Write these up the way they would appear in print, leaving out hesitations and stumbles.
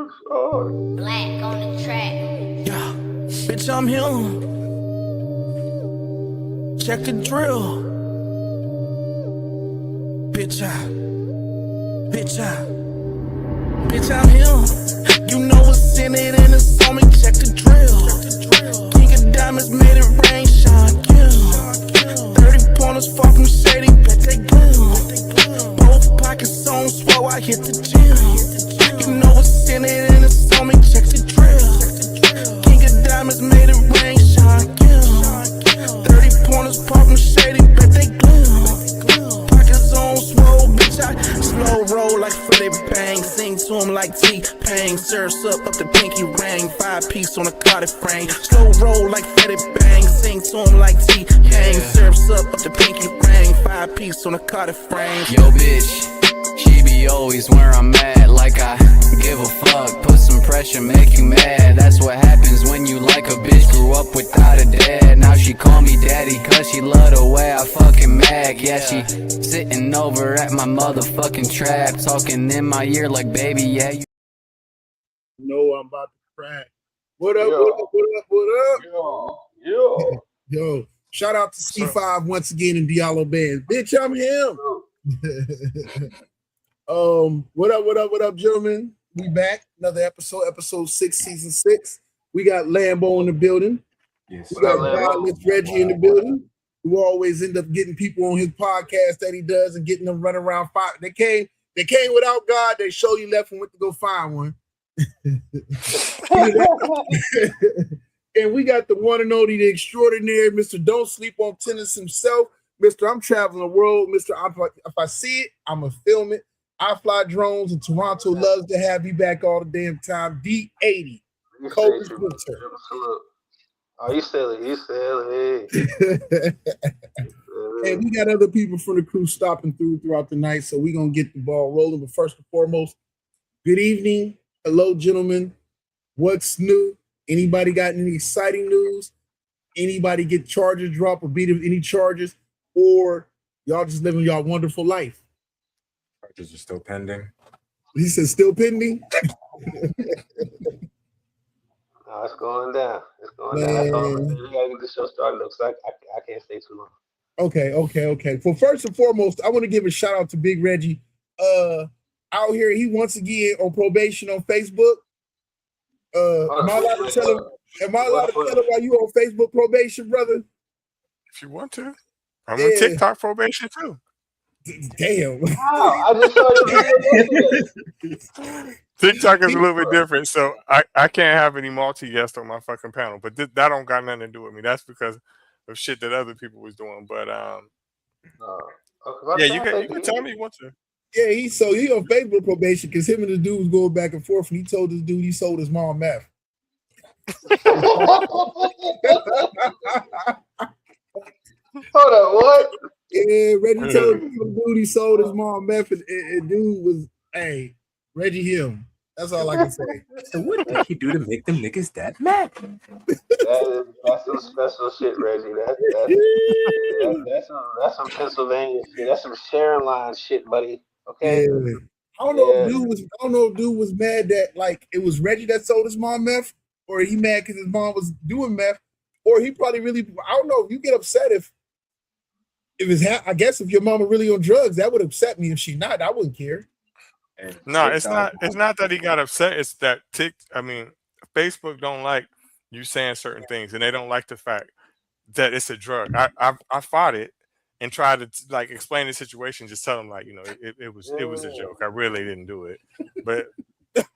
Black on the track. Yeah, bitch, I'm him. Check the drill. Bitch, I'm him. You know what's in it and it's on me. Check the drill. King of diamonds made it rain, shine, yeah. 30 pointers far from shady, bet they glim. Both pockets on swell, I hit the gym. You know what's in it and it's on me. Check the drill. King of diamonds made it rain, shine, yeah. 30 pointers far from shady, bet they glim. Pockets on swell, bitch, I slow roll like Philip Bang. Sing to him like T-Pain. Surfs up the pinky ring. 5-piece on a Cardiff frame. Slow roll like Philip Bang. Sing to him like T-Pain. Surfs up the pinky ring. 5-piece on a Cardiff frame. Yo, bitch, she be always where I'm at. Like I give a fuck. Put some pressure, make you mad. That's what happens when you like a bitch. Grew up without a dad. Now she call me daddy cause she love the way I fucking mag. Yeah, she sitting over at my motherfucking trap, talking in my ear like, baby, yeah, you know I'm about to crack. What up? Yo, shout out to C5 once again in Diallo Band. Bitch, I'm him. What up, gentlemen? We back. Another episode 6, season 6. We got Lambo in the building. Yes, we got Godless Reggie in the building, who always end up getting people on his podcast that he does and getting them running around. They came without God. They show you left and went to go find one. And we got the one and only, the extraordinary Mr. Don't Sleep on Tennis himself. Mr. I'm traveling the world. Mr. If I see it, I'm going to film it. I fly drones, and Toronto loves to have you back all the damn time. D80. Coldest winter. Oh, you silly. And we got other people from the crew stopping throughout the night, so we're going to get the ball rolling. But first and foremost, good evening. Hello, gentlemen. What's new? Anybody got any exciting news? Anybody get charges dropped or beat any charges? Or y'all just living y'all wonderful life? Charges are still pending. He said still pending? No, it's going down. It's going down. I told him, we gotta get the show started because I can't stay too long. Okay. Well, first and foremost, I want to give a shout out to Big Reggie. Out here, he once again on probation on Facebook. Am I allowed to tell him why you on Facebook probation, brother? If you want to. I'm on TikTok probation too. Damn. Wow, I just saw you. TikTok is a little bit different, so I can't have any multi-guests on my fucking panel. But that don't got nothing to do with me. That's because of shit that other people was doing. But yeah, you can tell me you want to. Yeah, he on Facebook probation because him and the dude was going back and forth, and he told this dude he sold his mom meth. Hold on, what? Yeah, Reggie told the dude he sold his mom meth, and dude was, hey, Reggie him. That's all I can say. So what did he do to make them niggas that mad? That's some special shit, Reggie. That's some Pennsylvania shit. That's some Sharon line shit, buddy. Okay. Yeah. I don't know if dude was mad that like it was Reggie that sold his mom meth, or he mad because his mom was doing meth, or he probably really, I don't know. You get upset if it's I guess if your mama really on drugs, that would upset me. If she's not, I wouldn't care. No, it's not that he got upset. It's that Facebook don't like you saying certain things, and they don't like the fact that it's a drug. I fought it and tried to like explain the situation, just tell them like, you know, it was a joke. I really didn't do it, but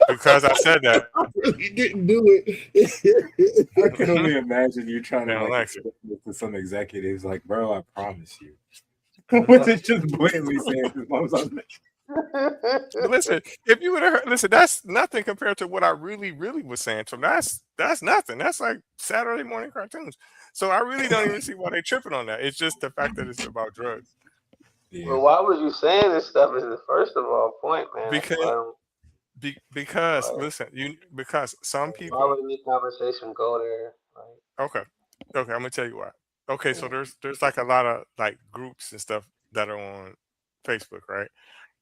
because I said that, I really didn't do it. I can only imagine you trying to like to some executives like, bro, I promise you. Was it just blatantly saying his mom's on me? Listen, if you would have heard, listen, that's nothing compared to what I really was saying. So that's nothing. That's like Saturday morning cartoons. So I really don't even see why they tripping on that. It's just the fact that it's about drugs. Yeah. Well, why was you saying this stuff? Is the first of all point, man. Because listen, because some people. Why would any conversation go there? Right? Okay, I'm gonna tell you why. Okay, so there's like a lot of like groups and stuff that are on Facebook, right?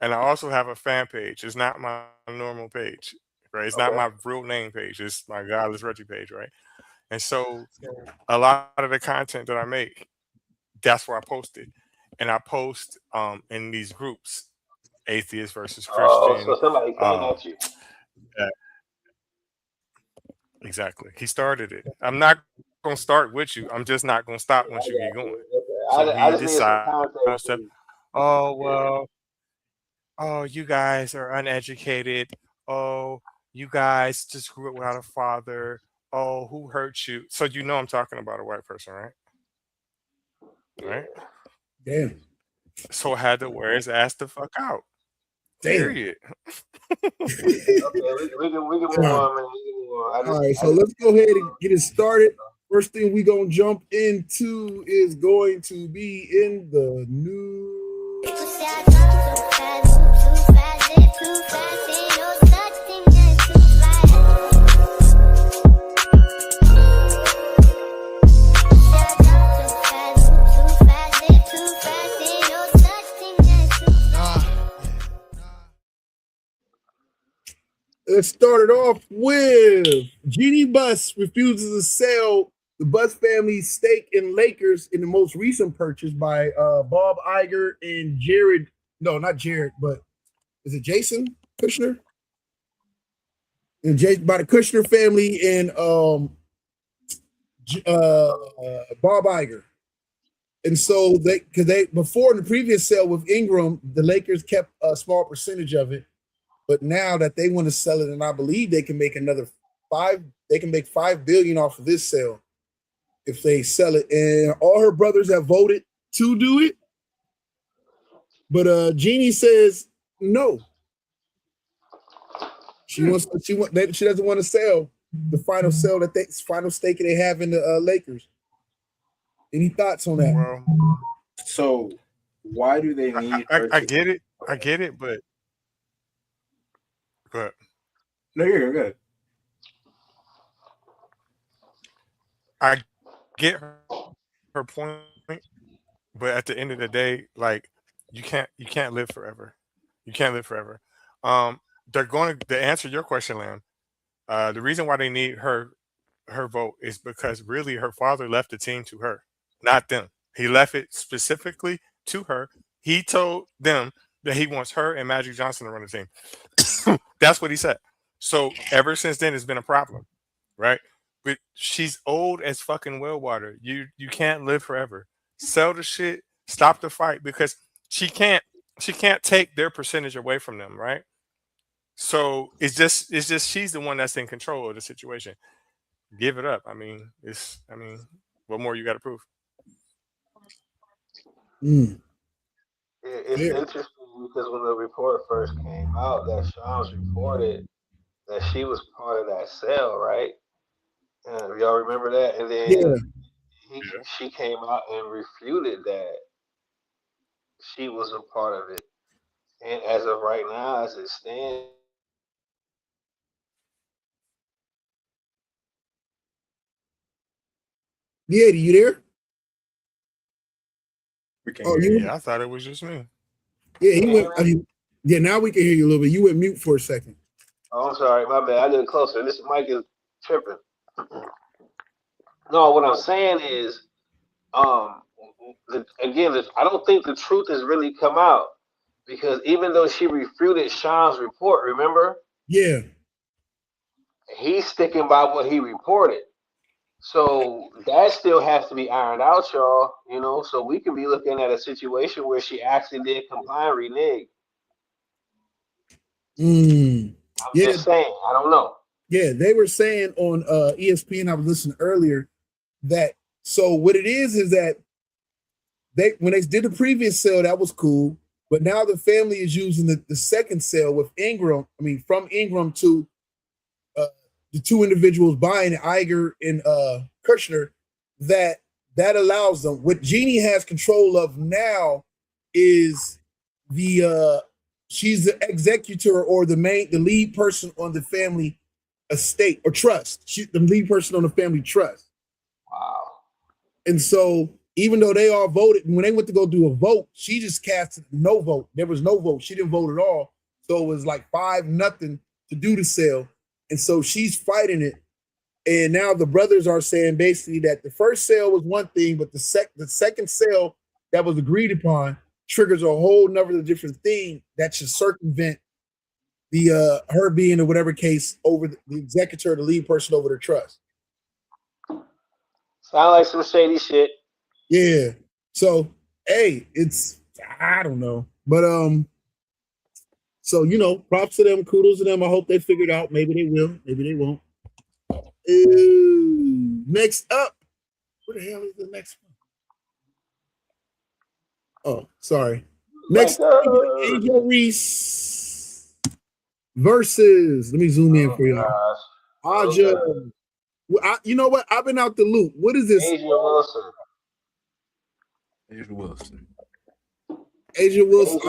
And I also have a fan page. It's not my normal page. right? It's not my real name page. It's my Godless Reggie page, right? And so a lot of the content that I make, that's where I post it. And I post in these groups, atheist versus Oh, Christian. so somebody came at you. Exactly. He started it. I'm not gonna start with you. I'm just not gonna stop once you get going. So I he just need some decided, context. oh well, oh you guys are uneducated. Oh, you guys just grew up without a father. Oh, who hurt you? So you know I'm talking about a white person, right? Right? Damn. So I had to wear his ass the fuck out. Damn. Period. Okay, we can move on, man. We can move on. All right, so let's go ahead and get it started. First thing we gonna jump into is going to be in the news. People say I talk too fast, move too fast, live too fast, ain't no such thing as too fast. Say I talk too fast, move too fast, live too fast, ain't no such thing as too fast. It started off with Jeannie Buss refuses to sell the Buss family's stake in Lakers in the most recent purchase by Bob Iger and Jared. No, not Jared, but is it Jason Kushner? And by the Kushner family and Bob Iger. And so they before in the previous sale with Ingram, the Lakers kept a small percentage of it. But now that they want to sell it, and I believe they can make another $5 billion off of this sale if they sell it. And all her brothers have voted to do it. But Jeannie says no. She doesn't want to sell the final stake they have in the Lakers. Any thoughts on that? Well, So why do they need? I get it. I get it, but No, you're good. I get her point, but at the end of the day, like you can't live forever. You can't live forever. They're going to answer your question, Lamb. The reason why they need her vote is because really her father left the team to her, not them. He left it specifically to her. He told them that he wants her and Magic Johnson to run the team. That's what he said. So ever since then, it's been a problem, right? But she's old as fucking well water. You can't live forever. Sell the shit. Stop the fight because she can't take their percentage away from them, right? So it's just she's the one that's in control of the situation. Give it up. I mean, what more you got to prove? It's interesting because when the report first came out, that Shams reported that she was part of that sale, right? Y'all remember that? And then she came out and refuted that she was a part of it. And as of right now, as it stands, Yeah, you there? We can Oh, hear Yeah, I thought it was just me. Yeah, he went. Now we can hear you a little bit. You went mute for a second. oh, I'm sorry, my bad. I did it closer. This mic is tripping. No, what I'm saying is, I don't think the truth has really come out because even though she refuted Sean's report, remember? Yeah. He's sticking by what he reported. So that still has to be ironed out, y'all. So we can be looking at a situation where she actually did comply and renege. I'm just saying, I don't know. Yeah, they were saying on ESPN, I was listening earlier, that so what it is that when they did the previous sale, that was cool. But now the family is using the second sale with Ingram. I mean, from Ingram to the two individuals buying Iger and Kushner, that allows them. What Jeannie has control of now is she's the executor or the lead person on the family estate or trust. She's the lead person on the family trust. Wow. And so even though they all voted, when they went to go do a vote, she just cast no vote. There was no vote. She didn't vote at all. So it was like 5-0 to do the sale. And so she's fighting it. And now the brothers are saying basically that the first sale was one thing, but the second sale that was agreed upon triggers a whole number of different thing that should circumvent the her being in whatever case over the executor, the lead person over the trust. Sound like some shady shit. Yeah. So hey, it's I don't know. But so props to them, kudos to them. I hope they figured out. Maybe they will, maybe they won't. Next up, what the hell is the next one? Oh, sorry. Next up, Angel Reese versus. Let me zoom in for y'all. Aja. You know what? I've been out the loop. What is this? Asia Wilson. Asia Wilson. Asia Wilson.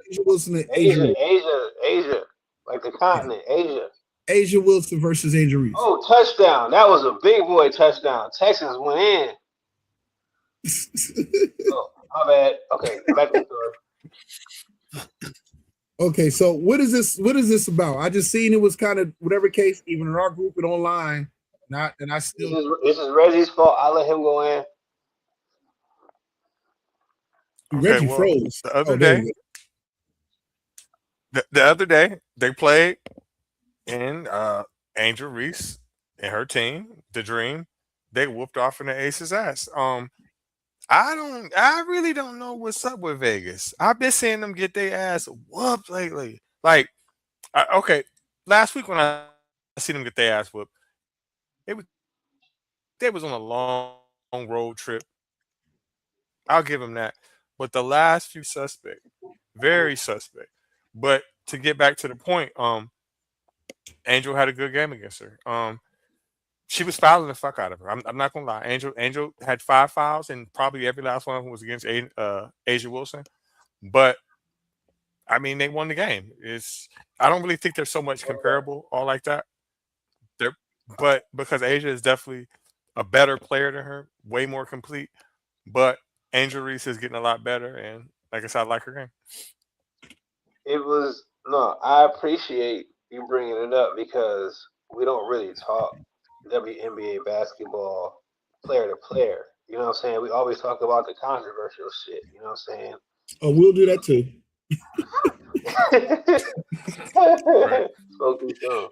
Asia Wilson. Asia. Like the continent. Asia. Asia Wilson versus Angel Reese. Oh, touchdown. That was a big boy touchdown. Texans went in. Oh, my bad. Okay, back to the story. Okay, so what is this about? I just seen it was kind of whatever case, even in our group and online. And I still this is Reggie's fault. I let him go in. Reggie froze. The other day they played in Angel Reese and her team, the Dream. They whooped off in the Aces ass. I really don't know what's up with Vegas. I've been seeing them get their ass whooped lately. Like, okay, last week when I seen them get their ass whooped, they was on a long road trip. I'll give them that. But the last few suspect, very suspect. But to get back to the point, Angel had a good game against her. She was fouling the fuck out of her. I'm not gonna lie. Angel had 5 fouls, and probably every last one of them was against Asia Wilson. But I mean, they won the game. I don't really think they're so much comparable, all like that. But because Asia is definitely a better player than her, way more complete. But Angel Reese is getting a lot better, and like I said, I like her game. I appreciate you bringing it up because we don't really talk WNBA basketball player to player. You know what I'm saying? We always talk about the controversial shit. You know what I'm saying? Oh, we'll do that too. Spoke too soon.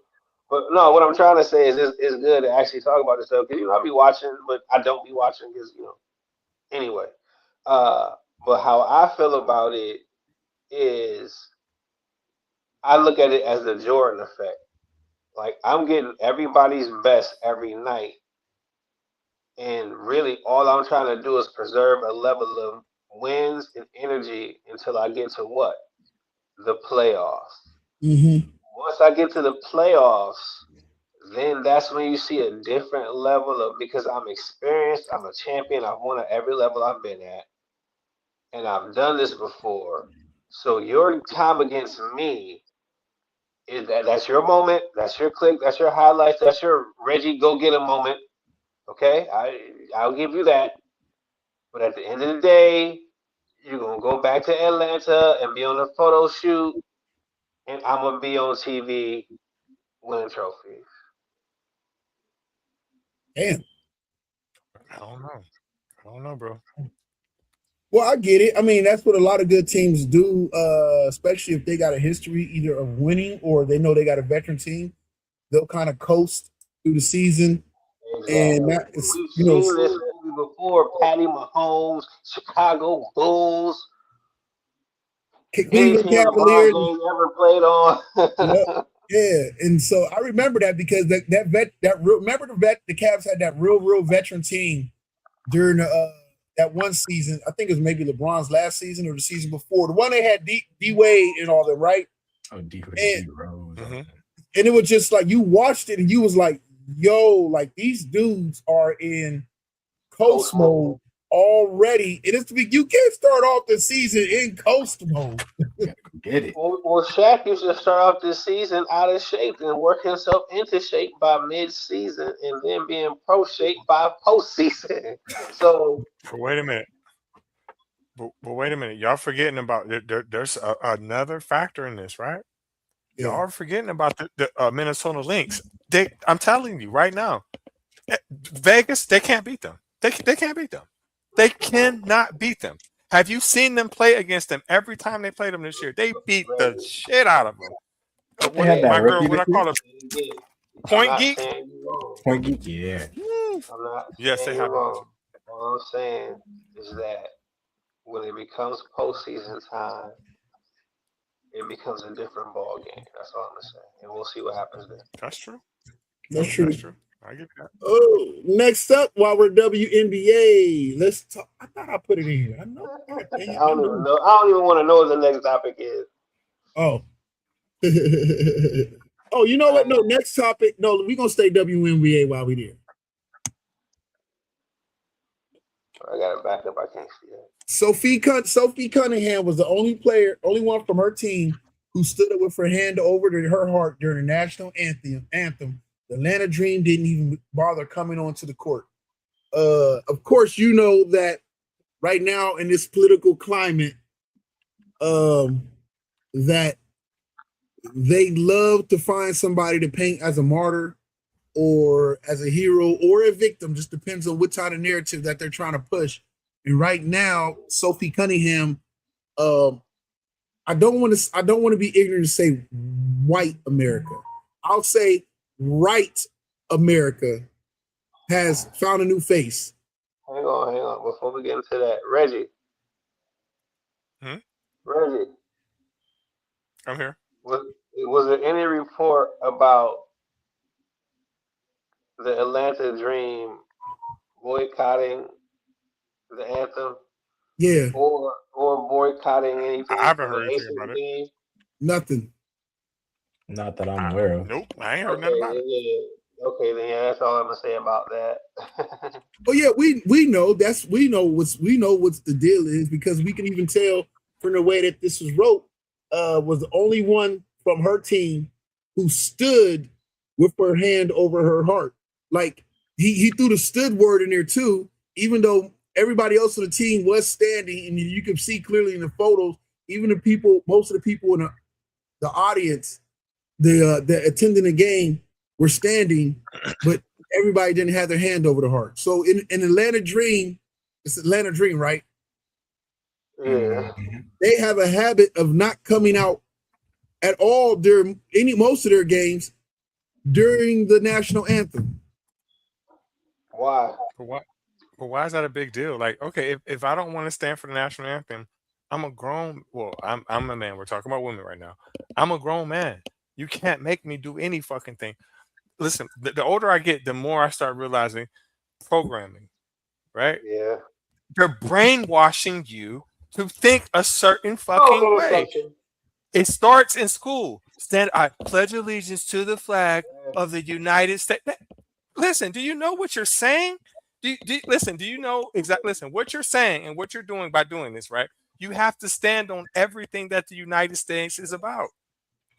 But no, what I'm trying to say is it's good to actually talk about this stuff because I be watching, but I don't be watching because Anyway, but how I feel about it is I look at it as the Jordan effect. Like I'm getting everybody's best every night, and really all I'm trying to do is preserve a level of wins and energy until I get to what? The playoffs. Mm-hmm. Once I get to the playoffs, then that's when you see a different level of, because I'm experienced, I'm a champion, I've won at every level I've been at, and I've done this before. So your time against me is that's your moment, that's your click, that's your highlights, that's your Reggie go get a moment. Okay, I'll give you that. But at the end of the day, you're gonna go back to Atlanta and be on a photo shoot, and I'm gonna be on TV winning trophies. Damn. I don't know, bro. Well, I get it. I mean, that's what a lot of good teams do, especially if they got a history either of winning or they know they got a veteran team. They'll kind of coast through the season. Exactly. And that is, we've seen this movie before. Patty Mahomes, Chicago Bulls, Cleveland Cavaliers ever played on. Yeah, and so I remember that because the Cavs had that real veteran team during that one season. I think it was maybe LeBron's last season or the season before. The one they had D Wade and all them, right? Oh, D Wade, D Rose. And it was just like you watched it and you was like, yo, like these dudes are in coast mode already. And it's you can't start off the season in coast mode. Get it. Well, Shaq used to start off this season out of shape and work himself into shape by mid-season and then being pro shape by postseason. So, but wait a minute. But wait a minute. Y'all forgetting about there's another factor in this, right? Y'all are forgetting about the Minnesota Lynx. I'm telling you right now, Vegas, they can't beat them. They can't beat them. They cannot beat them. Have you seen them play against them every time they played them this year? They beat the shit out of them. They had that My girl, rookie what I this year? call her, Point Geek. Point Geek, yeah. I'm not Yes, they saying have you're it. wrong. All I'm saying is that when it becomes postseason time, it becomes a different ball game. That's all I'm gonna say, and we'll see what happens then. That's true. That's true. That's true. I get that. Oh, next up, while we're WNBA, let's talk. I thought I put it in here. I know. I don't even know. I don't even want to know what the next topic is. Oh. Oh, you know what? No, next topic. No, we're gonna stay WNBA while we're there. I got it back up. I can't see it. Sophie Cunningham was the only one from her team who stood up with her hand over to her heart during the national anthem. The Atlanta Dream didn't even bother coming onto the court. Of course, you know that right now in this political climate, that they love to find somebody to paint as a martyr or as a hero or a victim. Just depends on what kind of narrative that they're trying to push. And right now, Sophie Cunningham, I don't want to be ignorant to say white America. I'll say right America has found a new face. Hang on. Before we get into that, Reggie. Reggie. I'm here. Was there any report about the Atlanta Dream boycotting the anthem? Yeah. Or boycotting anything? I haven't heard anything about it. Nothing. Not that I'm aware of. Nope, I ain't heard nothing about it. Yeah. Okay, then that's all I'm gonna say about that. Oh yeah, we know what's the deal is, because we can even tell from the way that this was wrote, was the only one from her team who stood with her hand over her heart. Like he threw the stood word in there too, even though everybody else on the team was standing, and you can see clearly in the photos, even most of the people in the audience, the attending the game were standing, but everybody didn't have their hand over the heart. So in Atlanta Dream, it's Atlanta Dream, right? Yeah. They have a habit of not coming out at all during most of their games during the national anthem. Why? But why is that a big deal? Like, okay, if I don't want to stand for the national anthem, I'm a man. We're talking about women right now. I'm a grown man. You can't make me do any fucking thing. Listen, the older I get, the more I start realizing programming, right? Yeah. They're brainwashing you to think a certain fucking way. It starts in school. I pledge allegiance to the flag of the United States. Listen, do you know what you're saying? Do you know exactly? Listen, what you're saying and what you're doing by doing this, right? You have to stand on everything that the United States is about,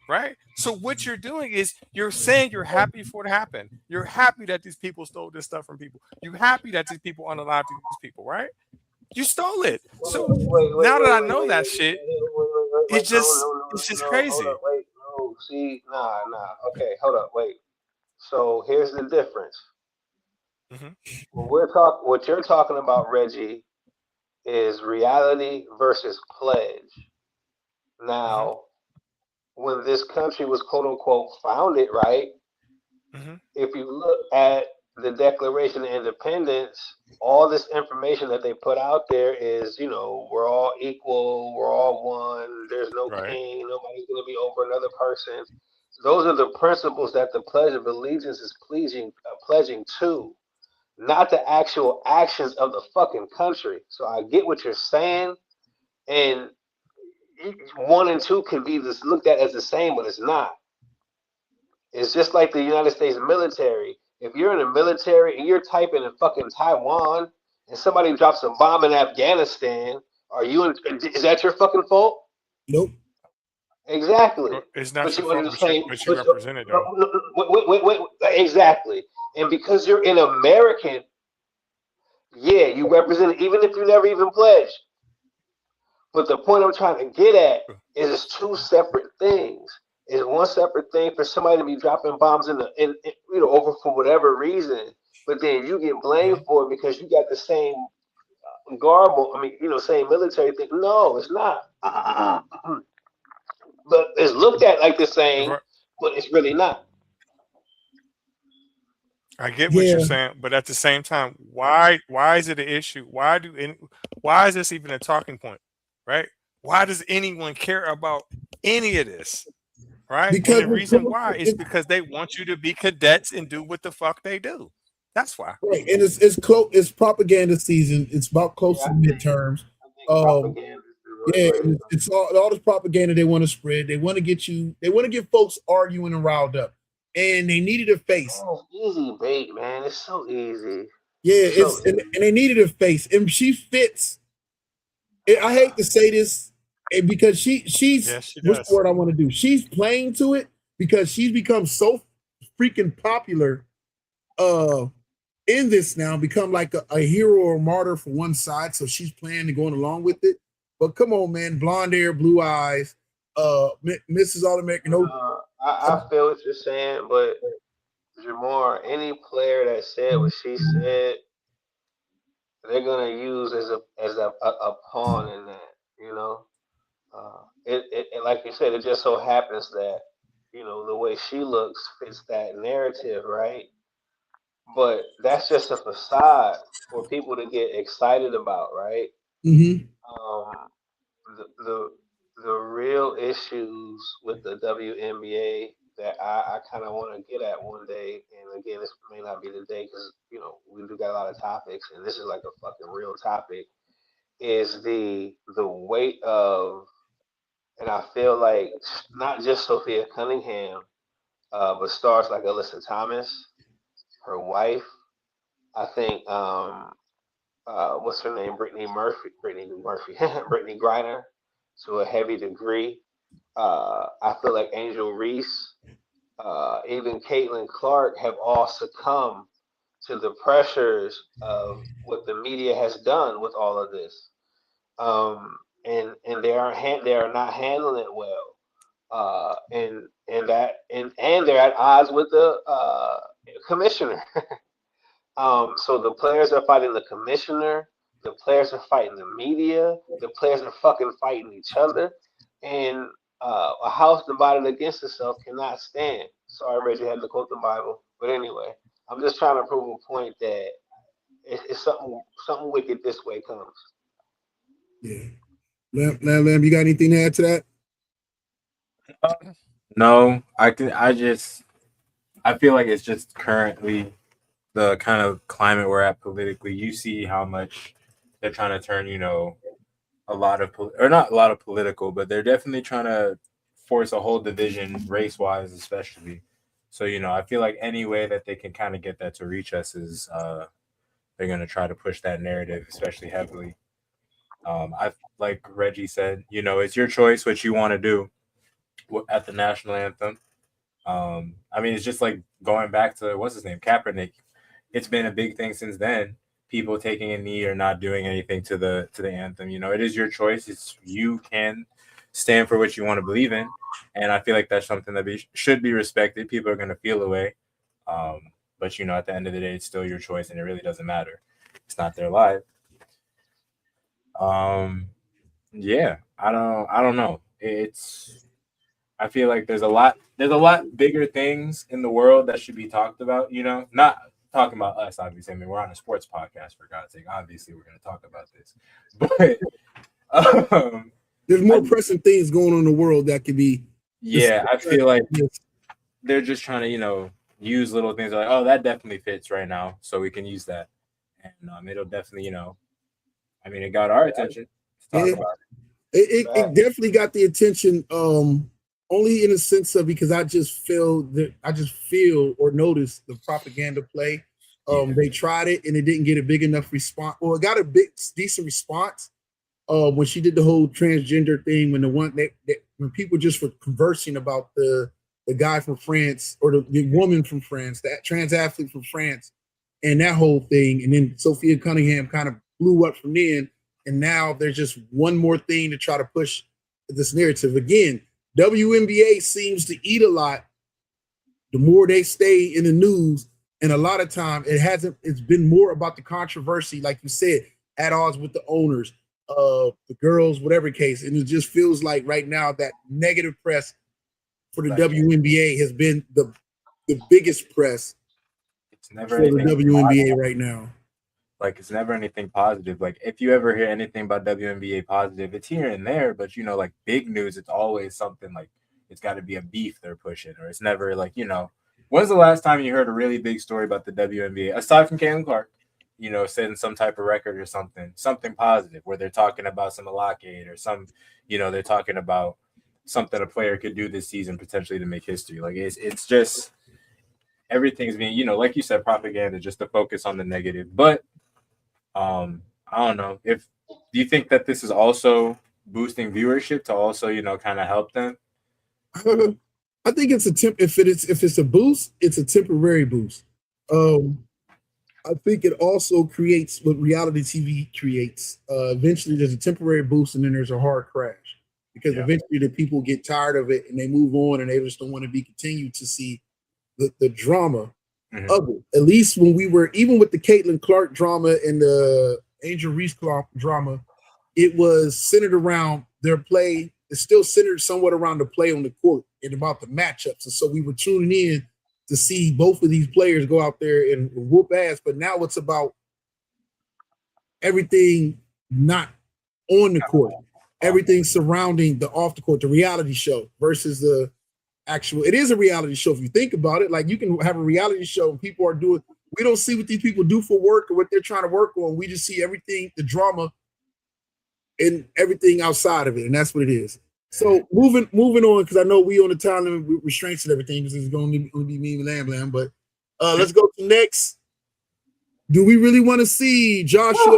right? So what you're doing is you're saying you're happy for it to happen. You're happy that these people stole this stuff from people. You're happy that these people aren't allowed to use people, right? You stole it. So now that I know that shit, it's just crazy. Hold up, wait, no, see, nah. Okay, hold up, wait. So here's the difference. What you're talking about, Reggie, is reality versus pledge. Now, when this country was quote unquote founded, right? If you look at the Declaration of Independence, all this information that they put out there is, we're all equal, we're all one, there's no king, nobody's going to be over another person. Those are the principles that the Pledge of Allegiance is pledging to, not the actual actions of the fucking country. So I get what you're saying, and 1 and 2 can be looked at as the same, but it's not. It's just like the United States military. If you're in the military and you're typing in fucking Taiwan and somebody drops a bomb in Afghanistan, is that your fucking fault? Nope. Exactly. It's not your fault, but you represent it, though. Wait. Exactly. And because you're an American, yeah, you represent it, even if you never even pledged. But the point I'm trying to get at is it's two separate things. It's one separate thing for somebody to be dropping bombs in over for whatever reason, but then you get blamed for it because you got the same garble. I mean, same military thing. No, it's not. But it's looked at like the same, Right. but it's really not. I get what Yeah. you're saying, but at the same time, why is it an issue? Why is this even a talking point? Right? Why does anyone care about any of this? Right? Because And the reason why is because they want you to be cadets and do what the fuck they do. That's why. right, and it's close. It's propaganda season. It's about close to midterms. Propaganda. Yeah, it's all this propaganda they want to spread. They want to get you. They want to get folks arguing and riled up, and they needed a face. Oh, easy bait, man. It's so easy. Yeah, So and they needed a face, and she fits. I hate to say this, because she's Yes, she what's does. the word I want to do? She's playing to it because she's become so freaking popular. In this now, become like a hero or a martyr for one side, so she's playing and going along with it. But come on, man, blonde hair, blue eyes, Mrs. All American. I feel what you're saying, but Jamar, any player that said what she said, they're gonna use as a pawn in that. It like you said, it just so happens that the way she looks fits that narrative, right? But that's just a facade for people to get excited about, right? Mm-hmm. The real issues with the WNBA that I kind of want to get at one day, and again, this may not be the day because we do got a lot of topics, and this is like a fucking real topic, is the weight of, and I feel like not just Sophia Cunningham, but stars like Alyssa Thomas, her wife. I think what's her name, Brittany Griner, to a heavy degree. I feel like Angel Reese, even Caitlin Clark have all succumbed to the pressures of what the media has done with all of this, and they are not handling it well, and they're at odds with the commissioner. So the players are fighting the commissioner, the players are fighting the media, the players are fucking fighting each other, and a house divided against itself cannot stand. Sorry, Reggie, had to quote the Bible, but anyway, I'm just trying to prove a point that it's something wicked this way comes. Yeah, Lamb, you got anything to add to that? No, I feel like it's just currently the kind of climate we're at politically. You see how much they're trying to turn, a lot of, or not a lot of political, but they're definitely trying to force a whole division, race-wise especially. So, I feel like any way that they can kind of get that to reach us is they're going to try to push that narrative, especially heavily. Like Reggie said, it's your choice what you want to do at the national anthem. I mean, it's just like going back to, what's his name, Kaepernick. It's been a big thing since then. People taking a knee or not doing anything to the anthem. It is your choice. You can stand for what you want to believe in, and I feel like that's something that should be respected. People are going to feel away, but at the end of the day, it's still your choice, and it really doesn't matter. It's not their life. Yeah, I don't know. I feel like there's a lot bigger things in the world that should be talked about, not talking about us, obviously. I mean, we're on a sports podcast, for God's sake. Obviously, we're going to talk about this. But there's more pressing things going on in the world that could be. Yeah, I feel like they're just trying to, use little things like, oh, that definitely fits right now, so we can use that. And it'll definitely, it got our attention to talk about it. It definitely got the attention, only in a sense of, because I just feel or notice the propaganda play. They tried it and it didn't get a big enough response. Well, it got a decent response when she did the whole transgender thing. When people just were conversing about the guy from France or the woman from France, that trans athlete from France, and that whole thing, and then Sophia Cunningham kind of blew up from then. And now there's just one more thing to try to push this narrative. Again, WNBA seems to eat a lot the more they stay in the news. And a lot of time it's been more about the controversy, like you said, at odds with the owners, the girls, whatever case. And it just feels like right now that negative press for the WNBA has been the biggest press It's never for the WNBA positive. right now. Like, it's never anything positive. Like, if you ever hear anything about WNBA positive, it's here and there, but like big news, it's always something like it's got to be a beef they're pushing, or it's never like, when's the last time you heard a really big story about the WNBA aside from Caitlin Clark, setting some type of record or something positive where they're talking about some blockade or some, they're talking about something a player could do this season potentially to make history. Like, it's just everything's being, like you said, propaganda, just to focus on the negative. But I don't know, do you think that this is also boosting viewership to also, kind of help them? I think it's if it's a boost, it's a temporary boost. I think it also creates what reality TV creates. Eventually, there's a temporary boost, and then there's a hard crash because eventually the people get tired of it and they move on, and they just don't want to be continued to see the drama of it. At least when we were, even with the Caitlin Clark drama and the Angel Reese drama, it was centered around their play. It's still centered somewhat around the play on the court and about the matchups. And so we were tuning in to see both of these players go out there and whoop ass. But now it's about everything not on the court, everything surrounding the off the court, the reality show versus the actual. It is a reality show if you think about it. Like, you can have a reality show and people are doing. We don't see what these people do for work or what they're trying to work on. We just see everything, the drama, and everything outside of it, and that's what it is. So moving on, because I know we on the time limit restraints and everything, because it's going to be me and Lamb. But let's go to next. Do we really want to see Joshua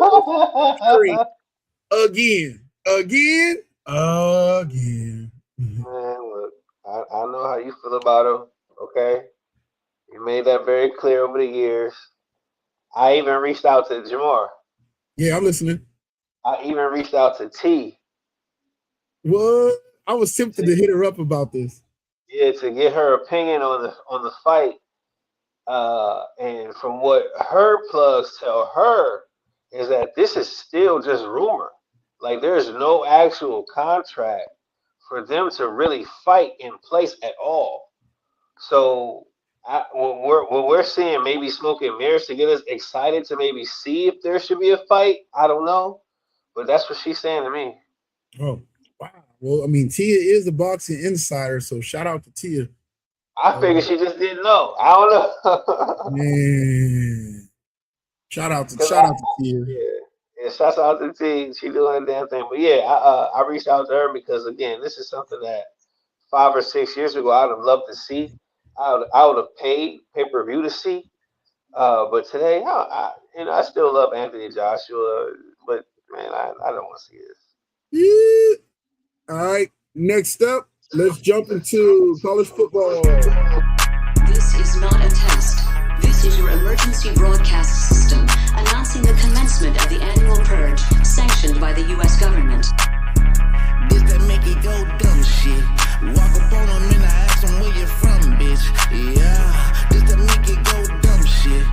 again? Man, look, I know how you feel about him. Okay, you made that very clear over the years. I even reached out to Jamar. Yeah, I'm listening. I even reached out to T. What? I was tempted to hit her up about this. Yeah, to get her opinion on the fight. And from what her plugs tell her is that this is still just rumor. Like, there's no actual contract for them to really fight in place at all. So what we're seeing, maybe smoke and mirrors to get us excited to maybe see if there should be a fight. I don't know. But that's what she's saying to me. Oh, wow. Well, I mean, Tia is a boxing insider, so shout out to Tia. I figured she just didn't know. I don't know. Man. Shout out to Tia. Yeah, shouts out to T. She doing a damn thing. But yeah, I reached out to her because, again, this is something that 5 or 6 years ago I would have loved to see. I would have paid pay-per-view to see. But today, I still love Anthony Joshua, but man, I don't want to see this. Yeah. All right. Next up, let's jump into college football. This is not a test. This is your emergency broadcast system announcing the commencement of the annual purge sanctioned by the U.S. government. This that make it go dumb shit. Walk up on them and I ask them where you from, bitch. Yeah. This that make it go dumb shit.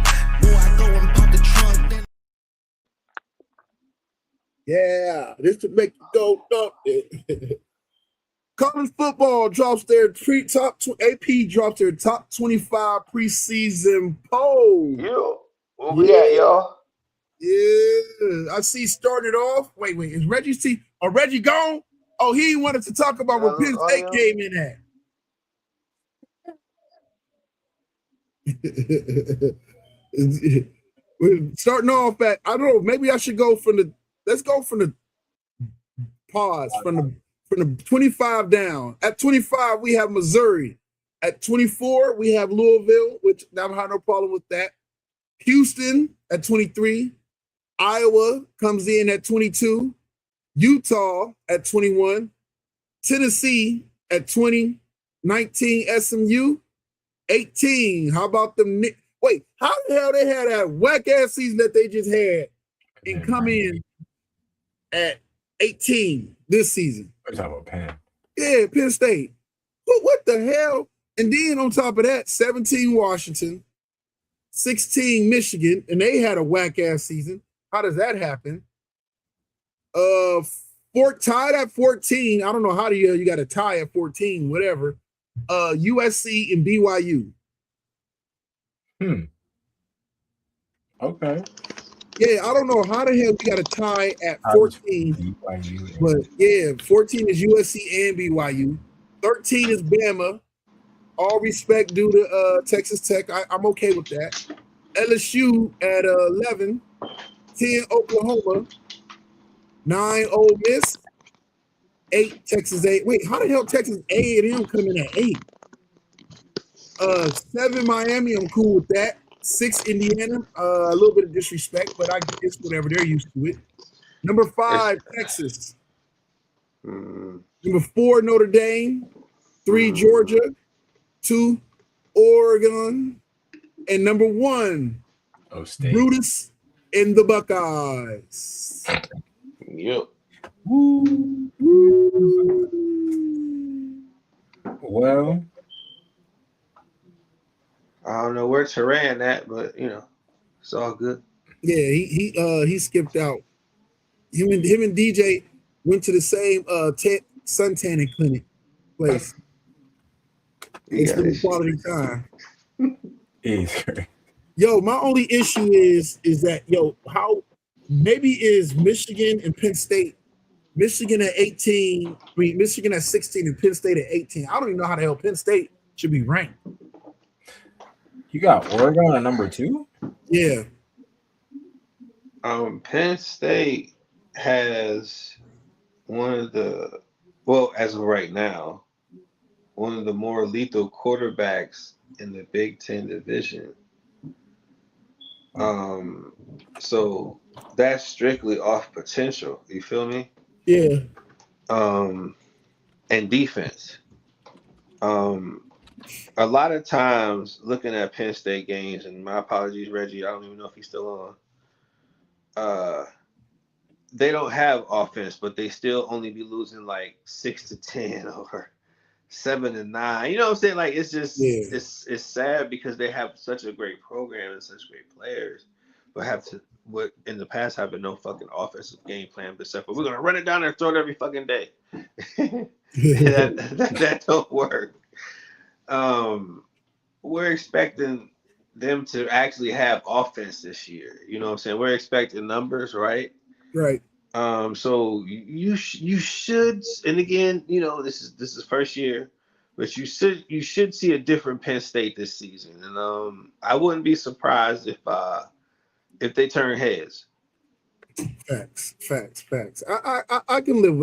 Boy, I go and pop the trunk, then. Yeah, this to make it go dumb. College football drops their AP drops their top 25 preseason poll. Yo, where we at, y'all? Yeah, I see started off. Wait, is Reggie's team? Oh, Reggie gone? Oh, he wanted to talk about what Penn State came in at. We're starting off at, I don't know, maybe I should go let's go from the pause, from the 25 down. At 25, we have Missouri. At 24, we have Louisville, which I don't have no problem with that. Houston at 23. Iowa comes in at 22. Utah at 21. Tennessee at 20. 19, SMU. 18. How about them? Wait, how the hell they had that whack-ass season that they just had and come in at 18 this season? We're talking about Penn. Yeah, Penn State. What the hell? And then on top of that, 17 Washington, 16 Michigan, and they had a whack ass season. How does that happen? Tied at 14. I don't know how you got a tie at 14, whatever. USC and BYU. Okay. Yeah, I don't know how the hell we got a tie at 14. But yeah, 14 is USC and BYU. 13 is Bama. All respect due to Texas Tech. I'm okay with that. LSU at 11. 10 Oklahoma. 9 Ole Miss. 8 Texas A. Wait, how the hell Texas A&M come in at 8? 7 Miami. I'm cool with that. 6 Indiana. A little bit of disrespect, but I guess whatever, they're used to it. Number 5 Texas. Number 4 Notre Dame. 3 Georgia. 2 Oregon. And number 1 Brutus and the Buckeyes. Yep. Well, I don't know where Turan at, but you know, it's all good. Yeah, he skipped out. Him and DJ went to the same sun tanning clinic place. They spent quality time. Yo, my only issue is that how maybe is Michigan and Penn State. Michigan at 18, Michigan at 16 and Penn State at 18. I don't even know how the hell Penn State should be ranked. You got Oregon at number 2? Yeah. Penn State has one of the, well, as of right now, one of the more lethal quarterbacks in the Big Ten division. So that's strictly off potential. You feel me? Yeah. And defense. A lot of times looking at Penn State games, and my apologies, Reggie, I don't even know if he's still on. They don't have offense, but they still only be losing like 6-10 or 7-9. You know what I'm saying? Like it's just it's sad because they have such a great program and such great players, but have to what in the past have been no fucking offensive game plan except for we're gonna run it down their throat every fucking day. that don't work. We're expecting them to actually have offense this year. You know what I'm saying? We're expecting numbers, right? Right. So you should, and again, you know, this is first year, but you should see a different Penn State this season, and I wouldn't be surprised if they turn heads. Facts. I can live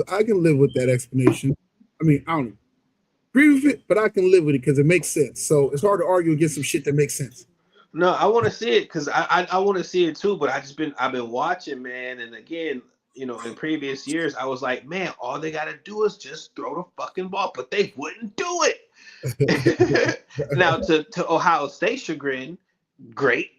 with that explanation. I mean, I don't agree with it, but I can live with it because it makes sense. So it's hard to argue against some shit that makes sense. No, I want to see it because I want to see it too, but I've been watching, man, and again, you know, in previous years, I was like, man, all they got to do is just throw the fucking ball, but they wouldn't do it. Now, to Ohio State's chagrin, great.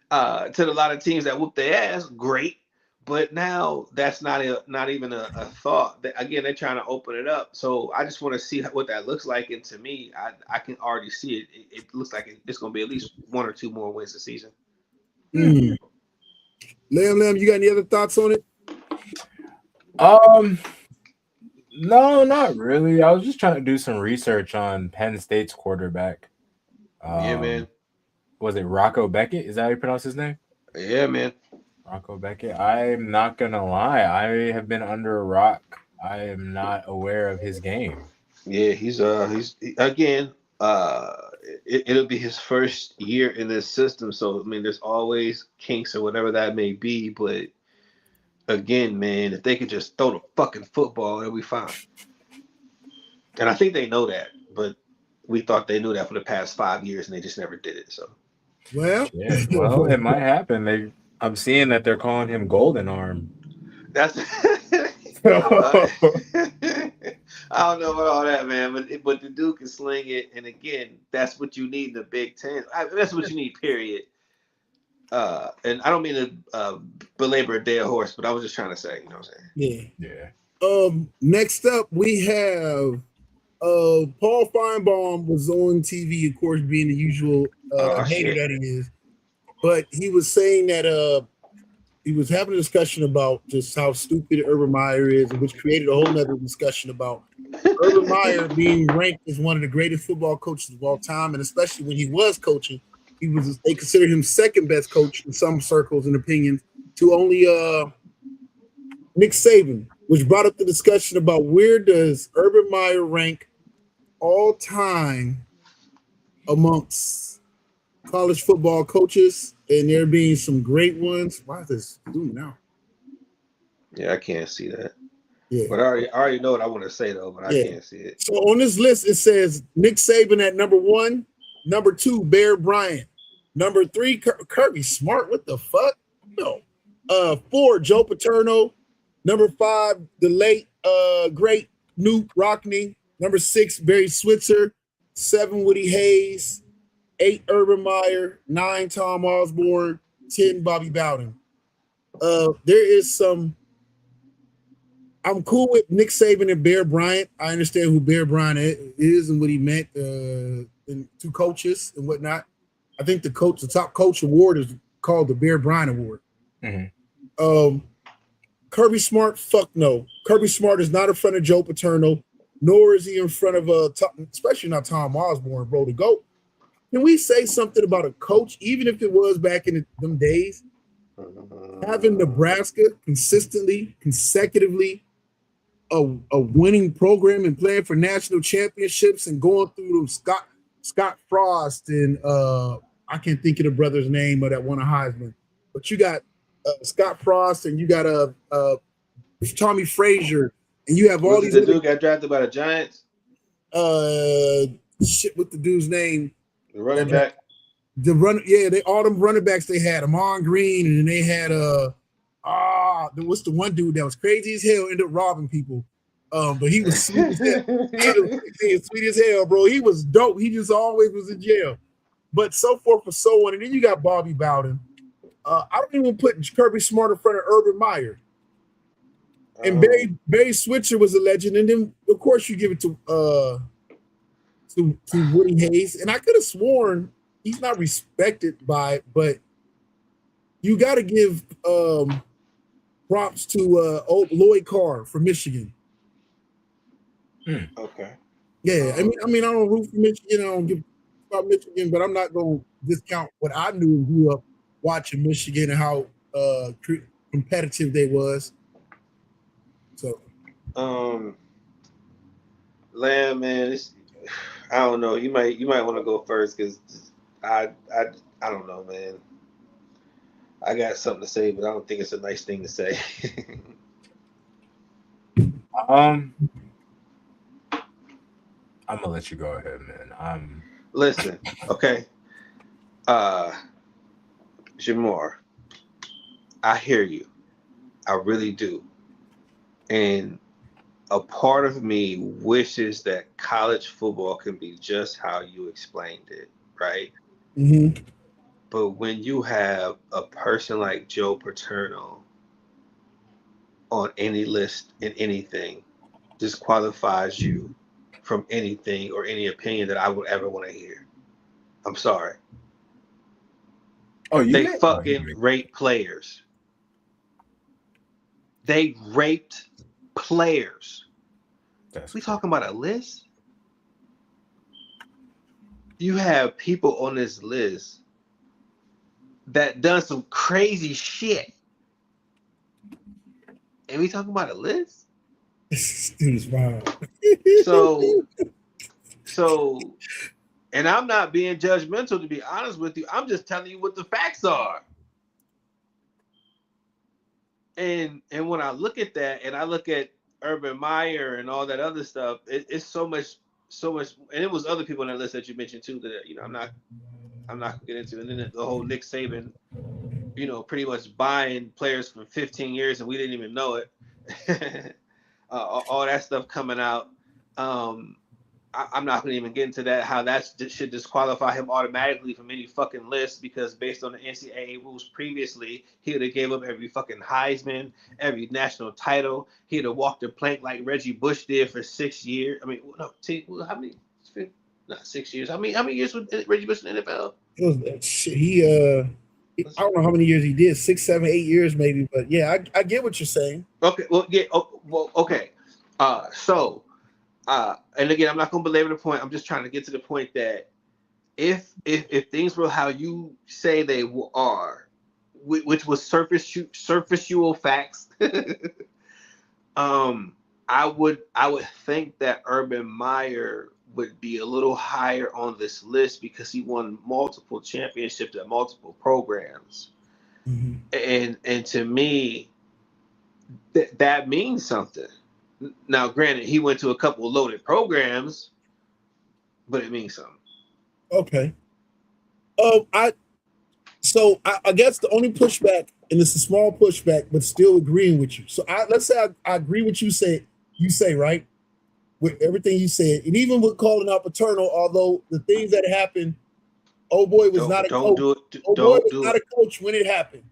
To a lot of teams that whoop their ass, great. But now that's not even a thought. Again, they're trying to open it up. So I just want to see what that looks like. And to me, I can already see it. It looks like it's going to be at least 1 or 2 more wins this season. Lamb, you got any other thoughts on it? No, not really. I was just trying to do some research on Penn State's quarterback. Yeah, man. Was it Rocco Beckett? Is that how you pronounce his name? Yeah, man. Rocco Beckett. I'm not gonna lie. I have been under a rock. I am not aware of his game. Yeah, he's again. It'll be his first year in this system, so I mean, there's always kinks or whatever that may be. But again, man, if they could just throw the fucking football, it'll be fine. And I think they know that, but we thought they knew that for the past 5 years, and they just never did it. So, well, it might happen. I'm seeing that they're calling him Golden Arm. That's I don't know about all that, man, but the dude can sling it, and again, that's what you need in the Big Ten. That's what you need, period. And I don't mean to belabor a dead horse, but I was just trying to say, you know what I'm saying? Yeah. Next up, we have Paul Feinbaum was on TV, of course, being the usual hater shit. that he is. But he was saying that he was having a discussion about just how stupid Urban Meyer is, which created a whole nother discussion about Urban Meyer being ranked as one of the greatest football coaches of all time, and especially when he was coaching, they considered him second best coach in some circles and opinions to only Nick Saban, which brought up the discussion about where does Urban Meyer rank all time amongst college football coaches, and there being some great ones. Why is this zooming out? Yeah, I can't see that. Yeah. But I already know what I want to say though, but I can't see it. So on this list, it says Nick Saban at number 1, number 2, Bear Bryant, number 3, Kirby Smart. What the fuck? No. 4, Joe Paterno, number 5, the late great Newt Rockne, number 6, Barry Switzer, 7, Woody Hayes, 8, Urban Meyer, 9, Tom Osborne, 10, Bobby Bowden. There is some. I'm cool with Nick Saban and Bear Bryant. I understand who Bear Bryant is and what he meant to coaches and whatnot. I think the top coach award is called the Bear Bryant Award. Mm-hmm. Kirby Smart, fuck no. Kirby Smart is not in front of Joe Paterno, nor is he in front of especially not Tom Osborne, bro. The GOAT. Can we say something about a coach, even if it was back in them days, having Nebraska consecutively a winning program and playing for national championships and going through them Scott Frost and I can't think of the brother's name of that won a Heisman, but you got Scott Frost and you got Tommy Frazier and you have all these. The dude got drafted by the Giants. Shit, with the dude's name. The running back. All them running backs they had, Amon Green, and then they had what's the one dude that was crazy as hell, ended up robbing people. But he was sweet as hell. Sweet as hell, bro. He was dope. He just always was in jail. But so forth and so on. And then you got Bobby Bowden. I don't even put Kirby Smart in front of Urban Meyer. And Barry Switzer was a legend. And then of course you give it to Woody Hayes. And I could have sworn he's not respected by, but you got to give props to Lloyd Carr from Michigan. Okay. Yeah, I mean, I don't root for Michigan. I don't give about Michigan, but I'm not going to discount what I knew and grew up watching Michigan and how competitive they was. So, Lamb, man, I don't know. You might want to go first because I don't know, man. I got something to say, but I don't think it's a nice thing to say. I'm gonna let you go ahead, man. Listen, okay. Jamar, I hear you. I really do. And a part of me wishes that college football can be just how you explained it, right? Mm-hmm. But when you have a person like Joe Paterno on any list in anything, disqualifies you from anything or any opinion that I would ever want to hear. I'm sorry. They fucking rape players. They raped players. We talking about a list? You have people on this list that done some crazy shit. And we talking about a list? Dude's wild. So, and I'm not being judgmental, to be honest with you. I'm just telling you what the facts are. And when I look at that, and I look at Urban Meyer and all that other stuff, it's so much, and it was other people on that list that you mentioned too that I'm not gonna get into. And then the whole Nick Saban, pretty much buying players for 15 years and we didn't even know it. All that stuff coming out. I'm not going to even get into that, how that should disqualify him automatically from any fucking list, because based on the NCAA rules previously, he would have gave up every fucking Heisman, every national title. He'd have walked the plank like Reggie Bush did for 6 years. I mean, no, how many? Not 6 years. How many years was Reggie Bush in the NFL? I don't know how many years he did, 6, 7, 8 years maybe, but yeah, I get what you're saying. Okay, well, yeah, okay. And again, I'm not going to belabor the point. I'm just trying to get to the point that if things were how you say they are, which was surfacial facts, I would think that Urban Meyer would be a little higher on this list because he won multiple championships at multiple programs, and to me, that means something. Now, granted, he went to a couple of loaded programs, but it means something. Okay. I guess the only pushback, and it's a small pushback, but still agreeing with you. So let's say I agree with you say, right? With everything you said, and even with calling out Paterno, although the things that happened, old boy was not a coach. Old boy was not a coach when it happened.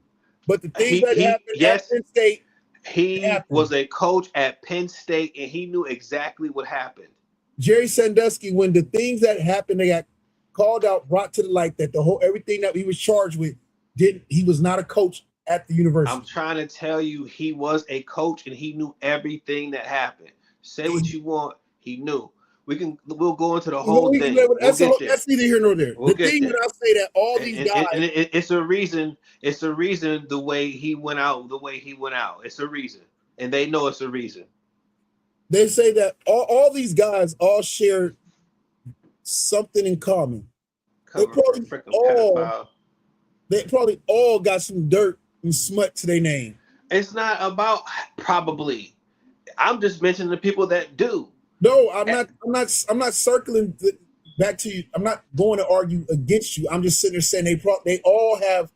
But the things that happened at Penn State, he was a coach at Penn State, and he knew exactly what happened. Jerry Sandusky, when the things that happened, they got called out, brought to the light that everything that he was charged with, he was not a coach at the university. I'm trying to tell you, he was a coach, and he knew everything that happened. Say what you want, he knew. We'll go into the whole thing. That's neither here nor there. The thing that I say that all these guys, it's a reason. It's a reason the way he went out, It's a reason, and they know it's a reason. They say that all these guys all share something in common. They probably all got some dirt and smut to their name. It's not about probably. I'm just mentioning the people that do. No, I'm not circling back to you. I'm not going to argue against you. I'm just sitting there saying they all have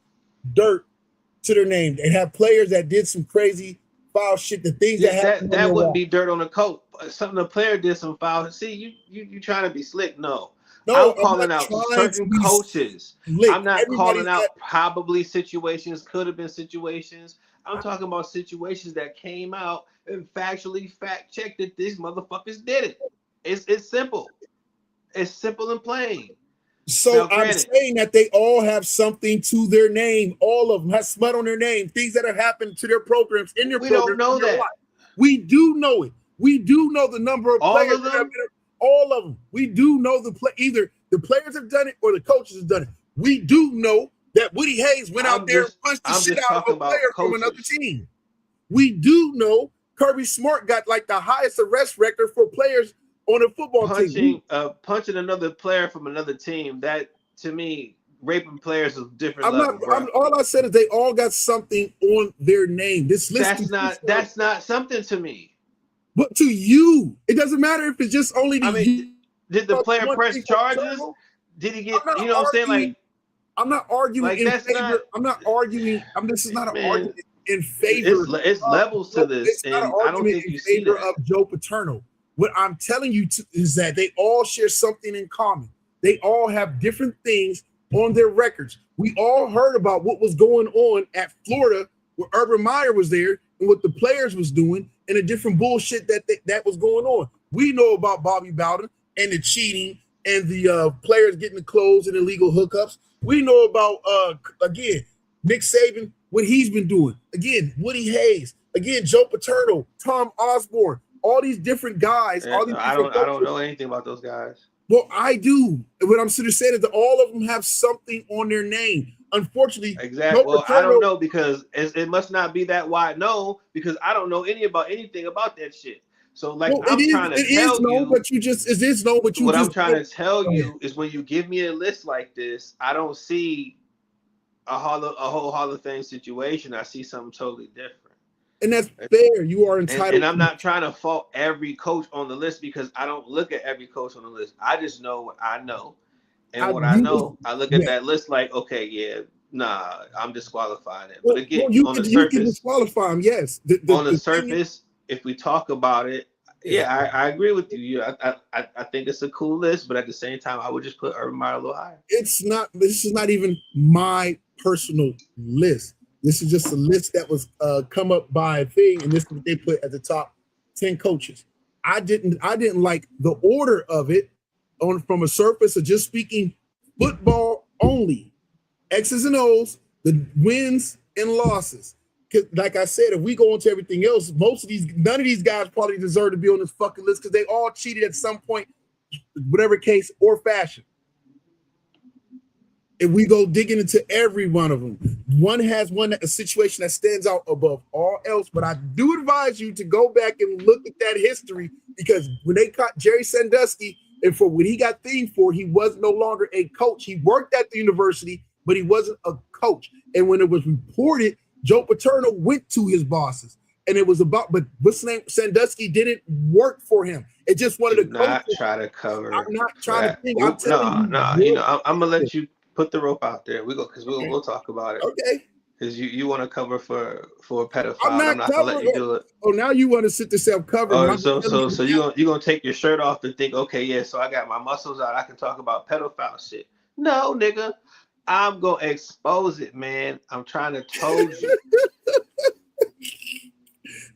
dirt to their name. They have players that did some crazy foul shit. The things that happened. That wouldn't be dirt on the coach. Something the player did some foul. See, you trying to be slick? No, I'm calling out certain coaches. I'm not calling out probably situations. Could have been situations. I'm talking about situations that came out and factually fact-checked that these motherfuckers did it. It's simple. It's simple and plain. So I'm saying that they all have something to their name. All of them have smut on their name. Things that have happened to their programs in their programs. We don't know that. We do know it. We do know the number of players. All of them. We do know either the players have done it or the coaches have done it. We do know that Woody Hayes went out there and punched the shit out of a player from another team. We do know Kirby Smart got like the highest arrest record for players on a football team. Punching another player from another team, that to me, raping players is different. All I said is they all got something on their name. This list that's not something to me. But to you, it doesn't matter if it's just only to you. Did the player press charges? Did he get, you know what I'm saying? Like, I'm not arguing in favor. I'm not arguing. This is not an argument in favor. It's levels to this, and I don't think you see that. Of Joe Paterno. What I'm telling you is that they all share something in common. They all have different things on their records. We all heard about what was going on at Florida, where Urban Meyer was there, and what the players was doing, and the different bullshit that was going on. We know about Bobby Bowden and the cheating and the players getting the clothes and illegal hookups. We know about, again, Nick Saban, what he's been doing. Again, Woody Hayes. Again, Joe Paterno, Tom Osborne, all these different guys. Yeah, I don't know anything about those guys. Well, I do. What I'm sort of saying is that all of them have something on their name. Unfortunately, exactly. Well, I don't know because it must not be that wide. No, because I don't know anything about that shit. So, like, I'm trying to tell you, what I'm trying to tell you is when you give me a list like this, I don't see a whole Hall of Fame situation. I see something totally different. And that's fair. You are entitled. And I'm not trying to fault every coach on the list because I don't look at every coach on the list. I just know what I know. And I know, I look at that list like, okay, yeah, nah, I'm disqualifying it. But again, on the surface, you can disqualify him, yes. On the surface, if we talk about it, Yeah, I agree with you. I think it's a cool list, but at the same time, I would just put Urban Meyer a little higher. It's not. This is not even my personal list. This is just a list that was come up by a thing, and this is what they put at the top 10 coaches. I didn't like the order of it on from a surface of just speaking football only, X's and O's, the wins and losses. Because, like I said, if we go into everything else, none of these guys probably deserve to be on this fucking list because they all cheated at some point, whatever case or fashion. If we go digging into every one of them, one has a situation that stands out above all else. But I do advise you to go back and look at that history, because when they caught Jerry Sandusky, and for what he got themed for, he was no longer a coach. He worked at the university, but he wasn't a coach. And when it was reported, Joe Paterno went to his bosses, and it was about, but what's the name? Sandusky didn't work for him. It just wanted to not try to cover. I'm not trying to think. I'm gonna let you put the rope out there. We'll talk about it. Okay. Because you want to cover for a pedophile. I'm not gonna let you do it. Oh, now you want to sit this self-cover. Oh, so you gonna take your shirt off to think, okay, yeah, so I got my muscles out, I can talk about pedophile shit. No, nigga. I'm gonna expose it, man. I'm trying to told you.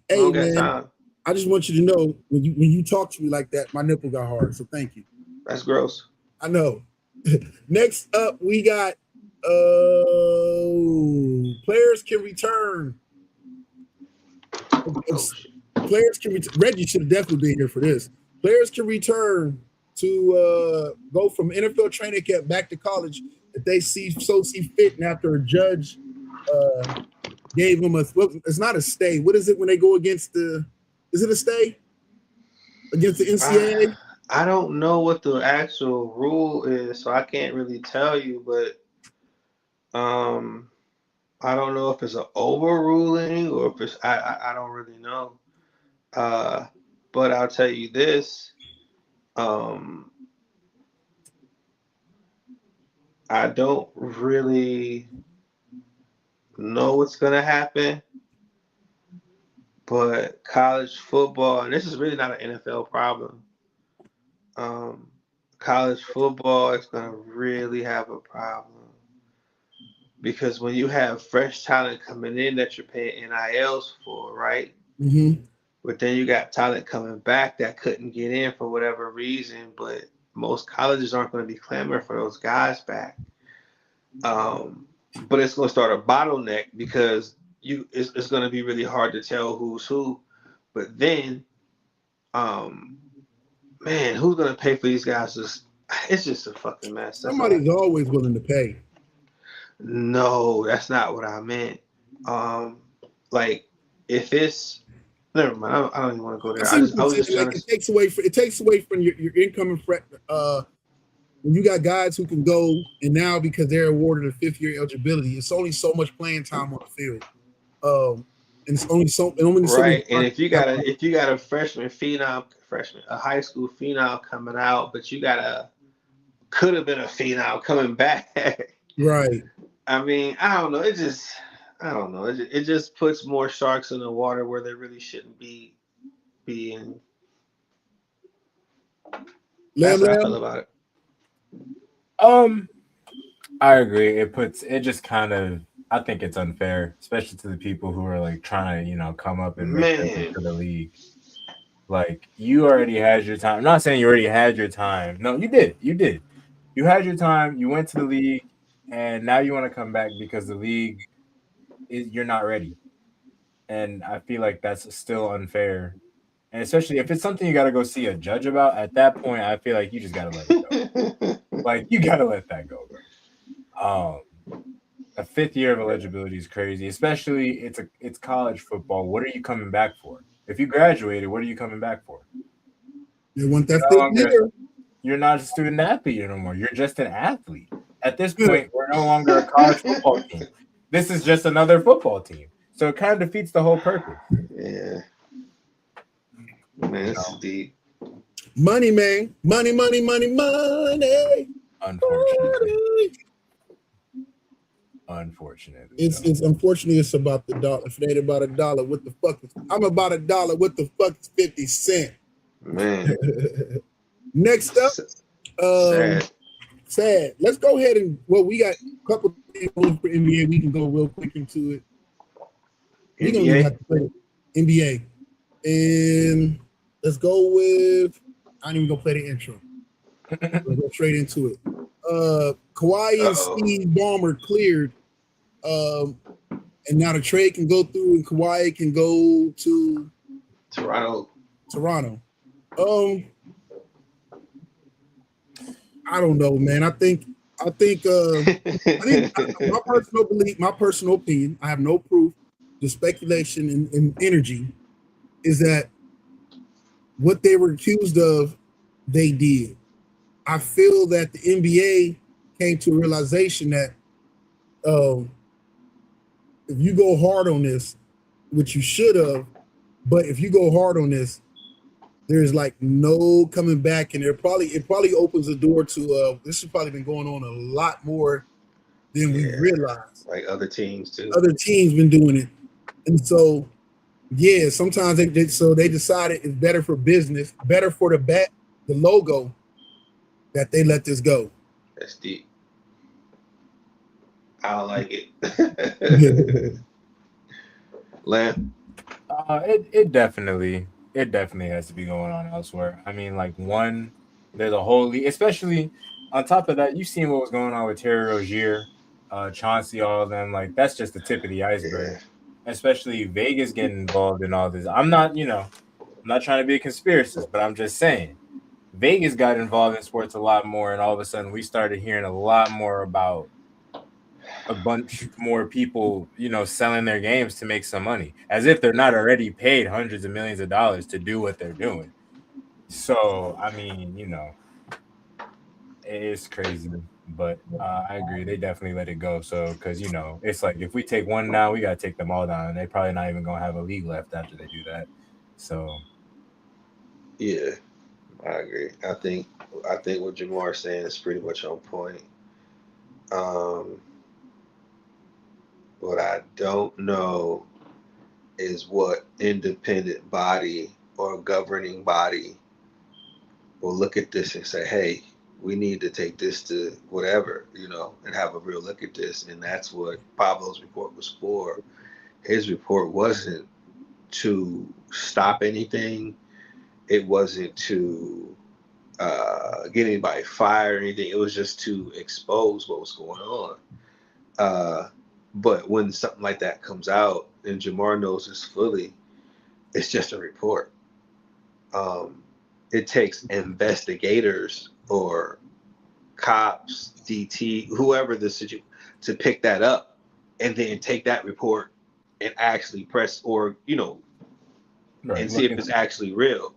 Hey, man, I just want you to know when you talk to me like that, my nipple got hard. So thank you. That's gross. I know. Next up, we got players can return. Players can return. Reggie should have definitely been here for this. Players can return to go from NFL training camp back to college if they see fit, and after a judge gave them it's not a stay. What is it when they go against is it a stay against the NCAA? I don't know what the actual rule is, so I can't really tell you, but I don't know if it's an overruling or if it's I don't really know. But I'll tell you this. I don't really know what's going to happen, but college football, and this is really not an NFL problem, college football is going to really have a problem, because when you have fresh talent coming in that you're paying NILs for, right? Mm-hmm. But then you got talent coming back that couldn't get in for whatever reason, but most colleges aren't going to be clamoring for those guys back. But it's going to start a bottleneck, because it's going to be really hard to tell who's who. But then, man, who's going to pay for these guys? It's just a fucking mess. Somebody's always willing to pay. No, that's not what I meant. Like, if it's, never mind. I don't even want to go there. It takes away from your incoming threat. When you got guys who can go, and now because they're awarded a 5th-year eligibility, it's only so much playing time on the field. And it's only so right. And if you got a a high school phenom coming out, but you could have been a phenom coming back. Right. I mean, I don't know. I don't know. It just puts more sharks in the water where they really shouldn't be in. That's how I feel about it. I agree. It just kind of, I think it's unfair, especially to the people who are like trying to, come up and make it to the league. Like, you already had your time. I'm not saying you already had your time. No, you did. You had your time. You went to the league, and now you want to come back because the league you're not ready. And I feel like that's still unfair. And especially if it's something you got to go see a judge about, at that point, I feel like you just got to let it go. Like, you got to let that go, bro. A 5th year of eligibility is crazy, especially it's college football. What are you coming back for? If you graduated, what are you coming back for? They want that 5th year. You're not a student athlete anymore. You're just an athlete. At this point, we're no longer a college football team. This is just another football team. So it kind of defeats the whole purpose. Yeah. Man, it's deep. Money, man. Money. Unfortunately. It's unfortunately it's about the dollar. If it ain't about $1, what the fuck is I'm about $1, what the fuck is 50 cents? Man. Next up, sad. Let's go ahead and we got a couple people for NBA. We can go real quick into it. We don't even have to play it. NBA, and let's go with. I ain't even gonna play the intro. Let's go straight into it. Kawhi and Steve Ballmer cleared, and now the trade can go through, and Kawhi can go to Toronto. I don't know, man. I think my personal opinion, I have no proof. The speculation and energy is that what they were accused of, they did. I feel that the NBA came to a realization that if you go hard on this, which you should have, but if you go hard on this, there's like no coming back, and it probably opens the door to this has probably been going on a lot more than we realized. Like other teams too. Other teams been doing it, and so sometimes they decided it's better for business, better for the logo, that they let this go. That's deep. I don't like it. Lamb. It definitely has to be going on elsewhere. I mean, like there's a whole league, especially on top of that. You've seen what was going on with Terry Rozier, Chauncey, all of them. Like that's just the tip of the iceberg. Yeah. Especially Vegas getting involved in all this. I'm not trying to be a conspiracist, but I'm just saying Vegas got involved in sports a lot more, and all of a sudden we started hearing a lot more about a bunch more people, selling their games to make some money, as if they're not already paid hundreds of millions of dollars to do what they're doing. So, I mean, it's crazy, but I agree. They definitely let it go. So, because, it's like if we take one down, we got to take them all down. And they're probably not even going to have a league left after they do that. So, yeah, I agree. I think what Jamar's saying is pretty much on point. What I don't know is what independent body or governing body will look at this and say, hey, we need to take this to whatever, and have a real look at this. And that's what Pablo's report was for. His report wasn't to stop anything. It wasn't to get anybody fired or anything. It was just to expose what was going on. But when something like that comes out, and Jamar knows this fully, it's just a report. It takes investigators or cops, DT, whoever to pick that up, and then take that report and actually press or and see if it's actually real.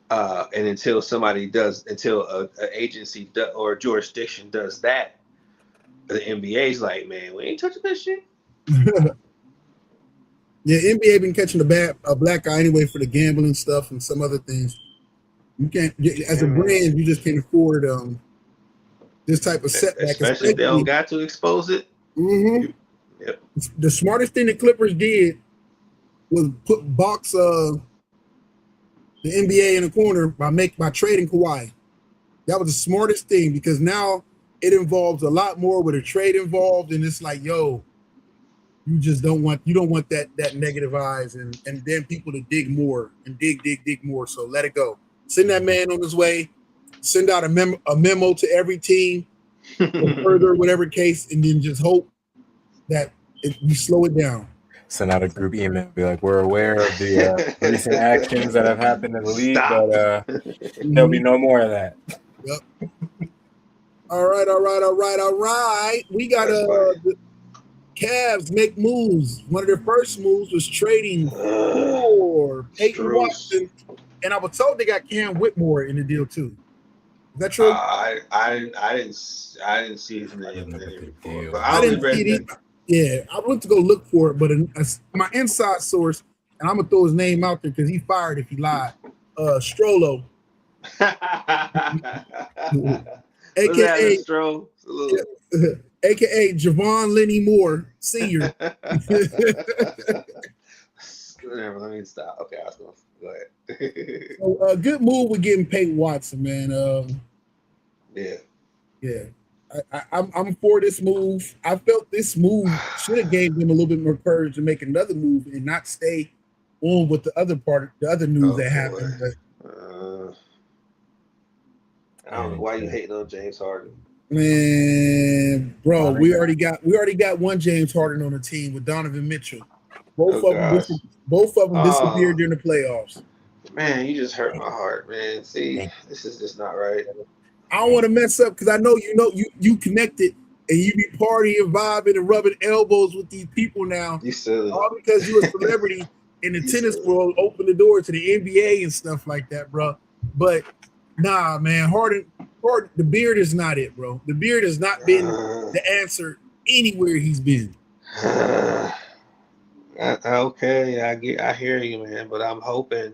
And until an agency or jurisdiction does that, the NBA's like, man, we ain't touching that shit. Yeah, NBA been catching a black guy anyway for the gambling stuff and some other things. You can't, as a brand, you just can't afford this type of setback. Especially if they don't got to expose it. Mm-hmm. Yep. The smartest thing the Clippers did was box the NBA in the corner by trading Kawhi. That was the smartest thing, because now it involves a lot more with a trade involved, and it's like, yo, you don't want that negative eyes and then people to dig more and dig more. So let it go. Send that man on his way. Send out a memo to every team, further whatever case, and then just hope that you slow it down. Send out a group email, be like, we're aware of the recent actions that have happened in the league, but there'll be no more of that. Yep. All right. We got the Cavs make moves. One of their first moves was trading for Peyton Watson, and I was told they got Cam Whitmore in the deal too. Is that true? I didn't see his name. I didn't see it. Yeah, I went to go look for it, but my inside source, and I'm gonna throw his name out there because he fired if he lied. Strollo. AKA Javon Lenny Moore Sr. Whatever, let me stop. Okay, I was Go ahead. So, good move with getting Peyton Watson, man. Yeah. I'm for this move. I felt this move should have gave them a little bit more courage to make another move and not stay on with the other news that happened. But, I don't know why you hating on James Harden. Man, bro, we already got one James Harden on the team with Donovan Mitchell. Both of them disappeared during the playoffs. Man, you just hurt my heart, man. See, this is just not right. I don't want to mess up because I know you connected and you be partying, vibing, and rubbing elbows with these people now. You silly. All because you're a celebrity in the tennis world, open the door to the NBA and stuff like that, bro. But nah, man, Harden, the beard is not it, bro. The beard has not been the answer anywhere he's been. Okay, I hear you, man, but I'm hoping.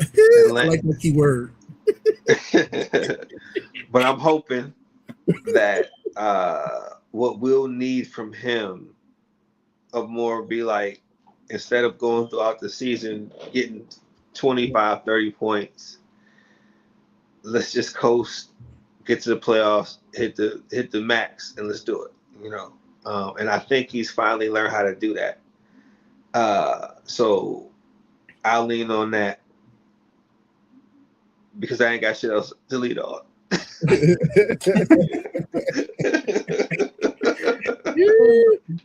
I like the key word. But I'm hoping that what we'll need from him of more be like, instead of going throughout the season getting 25, 30 points, let's just coast, get to the playoffs, hit the max, and let's do it. And I think he's finally learned how to do that. So I'll lean on that because I ain't got shit else to lead on.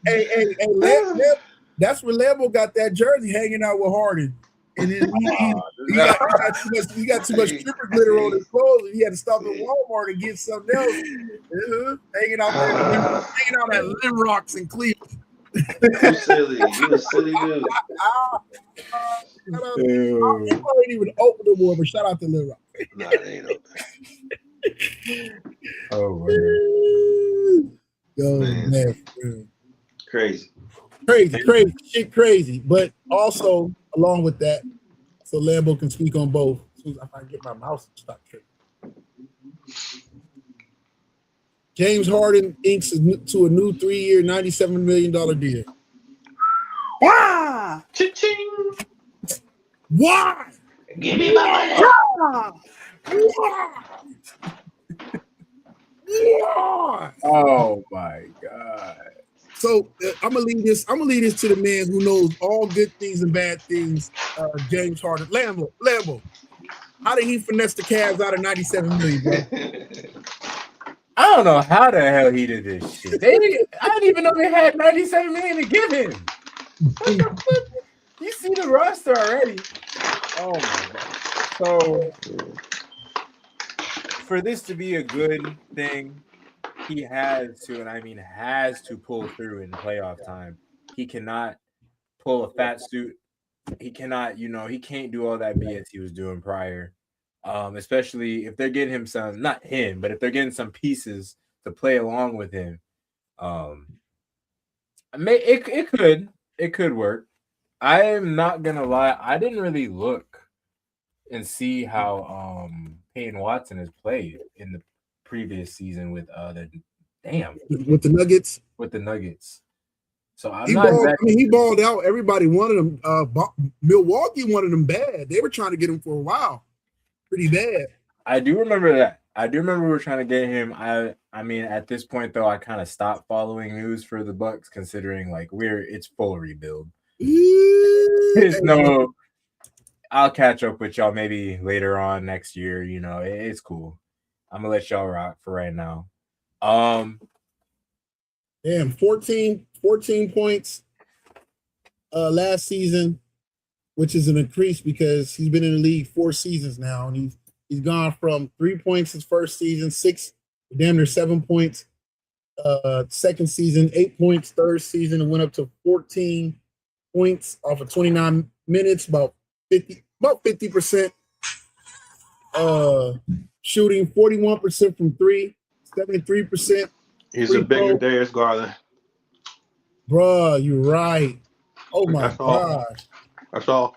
hey, that's where Lambo got that jersey hanging out with Harden. And then he got too much stripper glitter on his clothes, and he had to stop at Walmart and get something else. Hanging out at Lim Rocks in Cleveland. You silly. You a silly dude. He ain't even open no more, but shout out to Lim Rocks. Nah, it ain't open. Oh, man. Yo, man. Crazy. Crazy. But also, along with that, so Lambo can speak on both. As soon as I get my mouse to stop tripping. James Harden inks to a new 3-year, $97 million deal. Why? Cha-ching. Why? Give me my money. Why? Oh my God. So I'm gonna leave this to the man who knows all good things and bad things. James Harden, Lambo. How did he finesse the Cavs out of $97 million, bro? I don't know how the hell he did this shit. I didn't even know they had $97 million to give him. What the fuck? You see the roster already? Oh my God. So for this to be a good thing, he has to, and I mean has to, pull through in playoff time. He cannot pull a fat suit. He cannot, he can't do all that BS he was doing prior. Especially if they're getting him some, not him, but if they're getting some pieces to play along with him. It could work. I am not gonna lie, I didn't really look and see how Peyton Watson has played in the previous season with with the Nuggets. With the Nuggets. So he balled out. Everybody wanted him. Milwaukee wanted him bad. They were trying to get him for a while. Pretty bad. I do remember that. I do remember we were trying to get him. I mean, at this point though, I kind of stopped following news for the Bucks, considering like it's full rebuild. I'll catch up with y'all maybe later on next year. It's cool. I'm gonna let y'all rock for right now. Damn, 14 points last season, which is an increase because he's been in the league 4 seasons now, and he's gone from 3 points his first season, 6, damn near 7 points second season, 8 points third season, and went up to 14 points off of 29 minutes, about 50%. Shooting 41% from 3, 73%. He's a bigger Darius Garland. Bruh, you're right. Oh my God. That's all.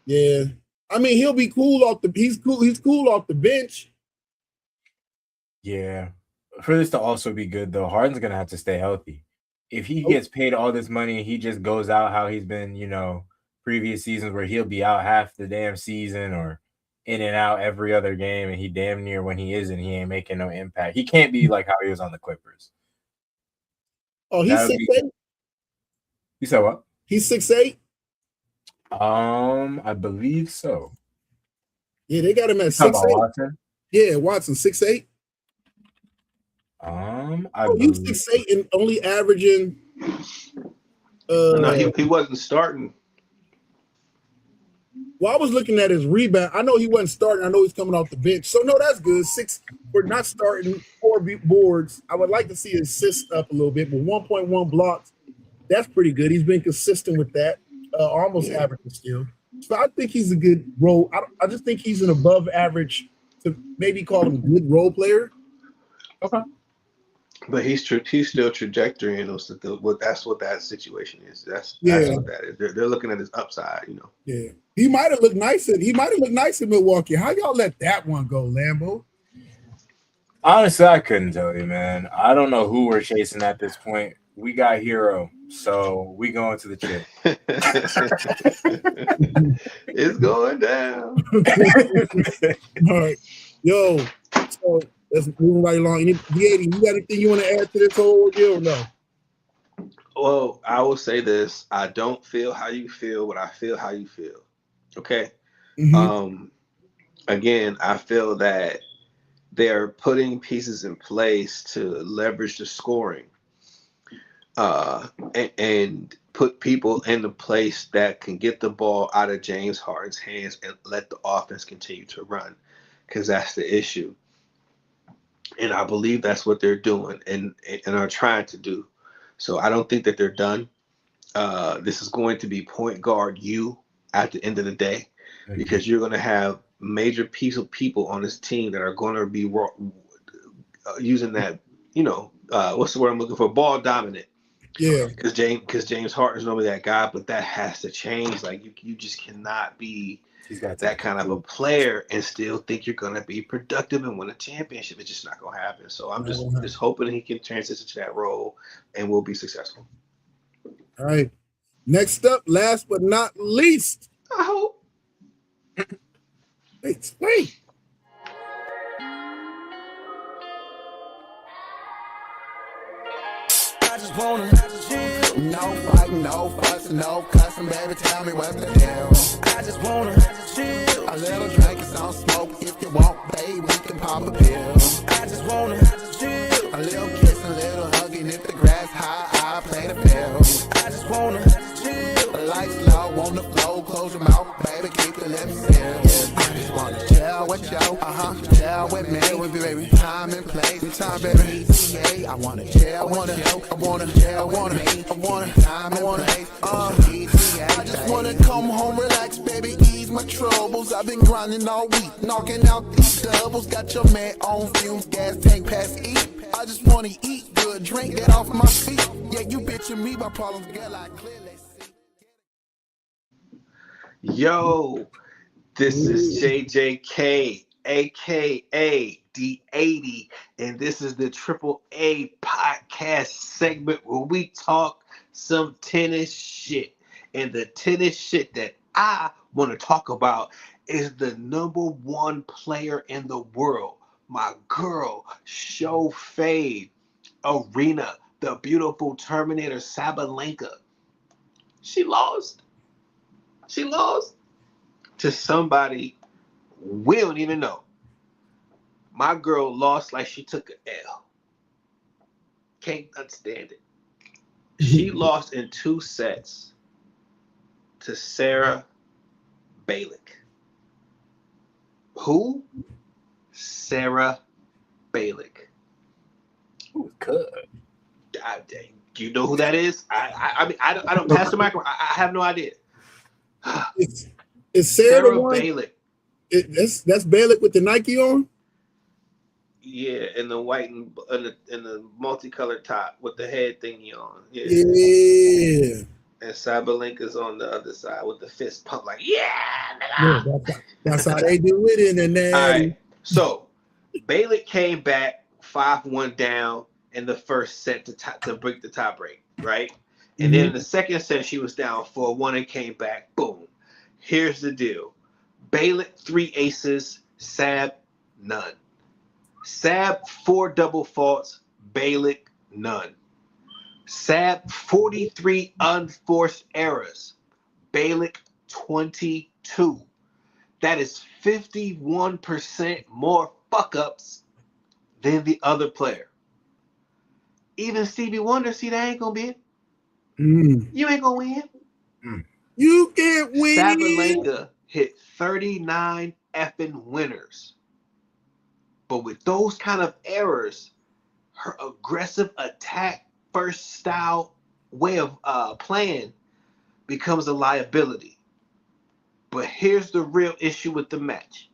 Yeah. I mean, he'll be cool off he's cool off the bench. Yeah. For this to also be good though, Harden's gonna have to stay healthy. If he gets paid all this money, he just goes out how he's been, previous seasons where he'll be out half the damn season or in and out every other game, and he damn near when he isn't, he ain't making no impact. He can't be like how he was on the Clippers. Oh, he's 6'8"? You said what? He's 6'8"? I believe so. Yeah, they got him at 6'8". Watson? Yeah, Watson 6'8". He's 6'8" and only averaging. No, he wasn't starting. Well, I was looking at his rebound. I know he wasn't starting. I know he's coming off the bench. So no, that's good. 6 for not starting, 4 boards. I would like to see his assists up a little bit, but 1.1 blocks. That's pretty good. He's been consistent with that. Almost average still. So I think he's a good role. I just think he's an above average to maybe call him a good role player. Okay. But he's still trajectory, and that's what that situation is. That's what that is. They're looking at his upside, you know. Yeah, he might have looked nice in Milwaukee. How y'all let that one go, Lambo? Honestly, I couldn't tell you, man. I don't know who we're chasing at this point. We got Hero, so we going to the chip. It's going down. All right, yo. So let's move right along. D80, you got anything you want to add to this whole deal or no? Well, I will say this. I don't feel how you feel, but I feel how you feel. Okay? Mm-hmm. Again, I feel that they're putting pieces in place to leverage the scoring and put people in the place that can get the ball out of James Harden's hands and let the offense continue to run, because that's the issue. And I believe that's what they're doing and are trying to do. So I don't think that they're done. This is going to be point guard you at the end of the day, because you're going to have major piece of people on this team that are going to be using that, what's the word I'm looking for? Ball dominant. Yeah. Because James Harden's normally that guy, but that has to change. Like you just cannot be that kind of a player and still think you're going to be productive and win a championship. It's just not going to happen. So I'm just hoping he can transition to that role and will be successful. All right. Next up, last but not least. I hope. Explain. I just wanna chill. No fighting, no fussing, no cussing, baby. Tell me what's the deal. I just wanna chill. A little drink and some smoke. If you want, babe, we can pop a pill. I just wanna chill. A little kiss, a little hugging. If the grass high, I play the field. I just wanna chill. The lights low on the floor. Close your mouth, baby. Keep the lips sealed. I just wanna chill with you. Chill with me, baby. Time and place. Time, baby. I wanna chill with you. I wanna time and place. I just wanna come home, relax, baby, ease my troubles. I've been grinding all week, knocking out these doubles. Got your man on fumes, gas tank past E. I just wanna eat good, drink, get off my feet. Yeah, you bitching me, my problems, girl, I clearly see. Yo, this is JJK, aka D80, and this is the Triple A podcast segment where we talk some tennis shit. And the tennis shit that I want to talk about is the #1 player in the world, my girl, Show Fade, Arena, the beautiful Terminator Sabalenka. She lost to somebody we don't even know. My girl lost like she took an L. Can't understand it. She lost in 2 sets to Sarah Balick. Who? Sarah Balick. Who's good? Do you know who that is? I don't pass the microphone. I have no idea. Is Sarah Balick. That's Balick with the Nike on? Yeah, in the white and in the multicolored top with the head thingy on. Yeah. And Sabalenka's on the other side with the fist pump, like, that's how they do it in the All right. So Balick came back 5-1 down in the first set to break the tie break, right? And then in the second set, she was down 4-1 and came back. Boom. Here's the deal. Beylik, 3 aces. Sab, none. Sab, 4 double faults. Beylik, none. Sab, 43 unforced errors. Beylik, 22. That is 51% more fuck-ups than the other player. Even Stevie Wonder, see, that ain't gonna be it. You ain't gonna win. You can't win. Sabalenka hit 39 effing winners. But with those kind of errors, her aggressive attack first style way of playing becomes a liability. But here's the real issue with the match.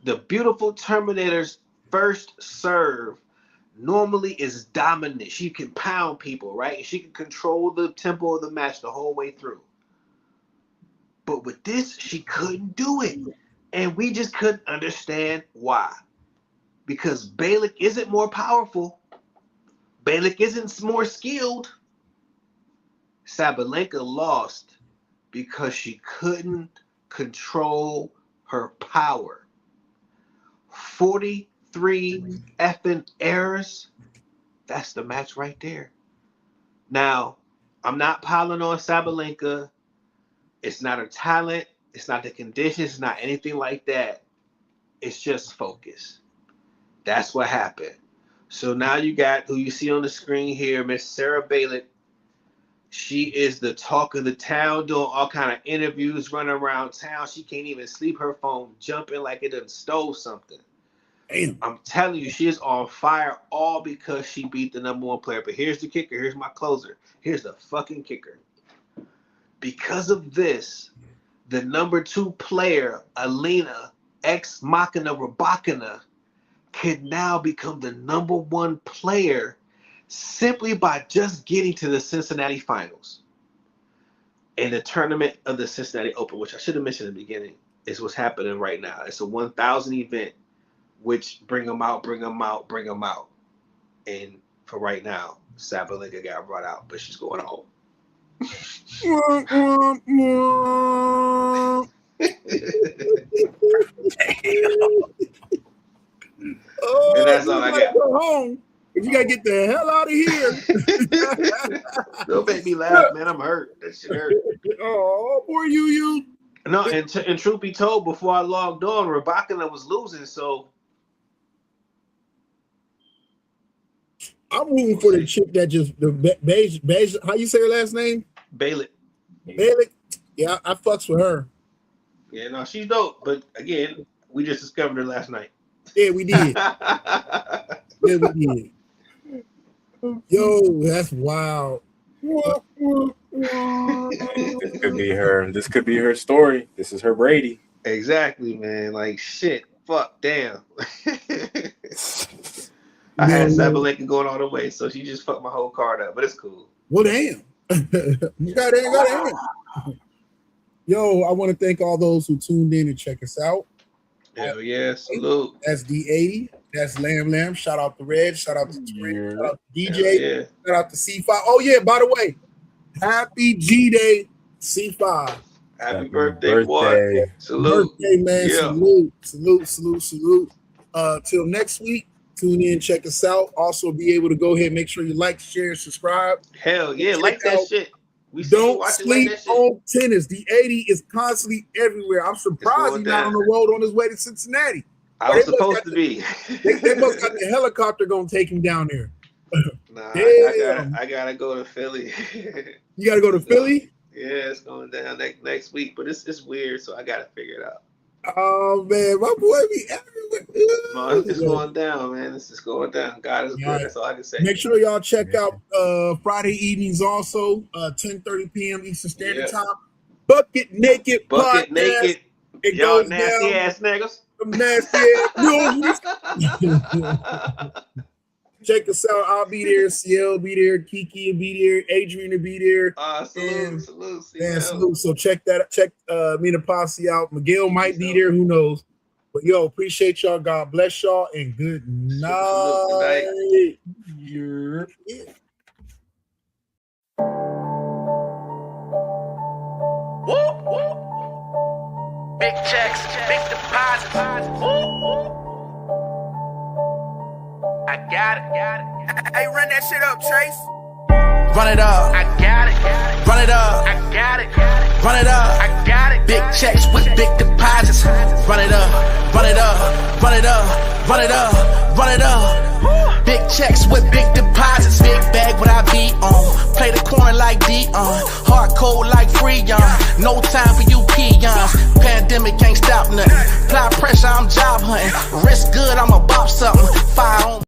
The beautiful Terminator's first serve normally is dominant. She can pound people, right? She can control the tempo of the match the whole way through. But with this, she couldn't do it. And we just couldn't understand why. Because Beylik isn't more powerful. Beylik isn't more skilled. Sabalenka lost because she couldn't control her power. 43 effing errors. That's the match right there. Now, I'm not piling on Sabalenka. It's not her talent. It's not the conditions. It's not anything like that. It's just focus. That's what happened. So now you got who you see on the screen here, Miss Sarah Beylik. She is the talk of the town, doing all kind of interviews, running around town. She can't even sleep. Her phone jumping like it done stole something. Damn. I'm telling you, she is on fire all because she beat the number 1 player. But here's the kicker. Here's my closer. Here's the fucking kicker. Because of this, the number 2 player, Alina Ex Machina Rybakina, can now become the number 1 player simply by just getting to the Cincinnati finals. And the tournament of the Cincinnati Open, which I should have mentioned in the beginning, is what's happening right now. It's a 1,000 event, which bring them out. And for right now, Sabalenka got brought out, but she's going home. And that's all I got. Go home. But you gotta get the hell out of here. Don't make me laugh, man. I'm hurt. That shit hurt. Oh, poor you. No, and truth be told, before I logged on, Rybakina was losing, so I'm rooting for the chick that just the beige. How you say her last name? Beylik. Beylik. Yeah, I fucks with her. Yeah, no, she's dope. But again, we just discovered her last night. Yeah, we did. Yeah, we did. Yo, that's wild. This could be her. This could be her story. This is her Brady. Exactly, man. Like shit. Fuck. Damn. I had Sabalenka going all the way, so she just fucked my whole card up. But it's cool. Well, damn. You got it. Yo, I want to thank all those who tuned in and check us out. Hell yeah, salute. That's D80. That's Lamb. Shout out to Red. Shout out to Trent. Shout out to DJ. Yeah. Shout out to C5. Oh yeah, by the way, happy G-Day, C5. Happy birthday, boy. Salute. Birthday, man. Yeah. Salute. Till next week, tune in, check us out. Also be able to go ahead and make sure you like, share, and subscribe. Hell yeah, like that shit. We don't sleep on tennis. The 80 is constantly everywhere. I'm surprised he's not on the road on his way to Cincinnati. I was supposed to be. They must got the helicopter gonna take him down there. Nah, I gotta go to Philly. You gotta go to Philly? Yeah, it's going down next week, but it's weird, so I gotta figure it out. Oh man, my boy be everywhere. It's going down, man. It's just going down. God is good. That's all I can say. Make sure y'all check out Friday evenings also, 10:30 p.m. Eastern Standard Time. Bucket Naked Podcast. Naked. It Y'all goes nasty down. ass niggas. Nasty ass Check us out. I'll be there. CL be there. Kiki will be there. Adrian will be there. Salute. So check that. Check me and the posse out. Miguel might be there. Who knows? But yo, appreciate y'all. God bless y'all and good night. Good night. Yeah. big checks, big deposits. I got it. Hey, run that shit up, Trace. Run it up. I got it. Run it up. I got it. Run it up. I got it. Big checks with big deposits. Run it up. Run it up. Run it up. Run it up. Run it up. Big checks with big deposits. Big bag what I be on. Play the corner like Dion. Hard code like Freon. No time for you peons. Pandemic ain't stop nothing. Apply pressure, I'm job hunting. Risk good, I'ma bop something. Fire on.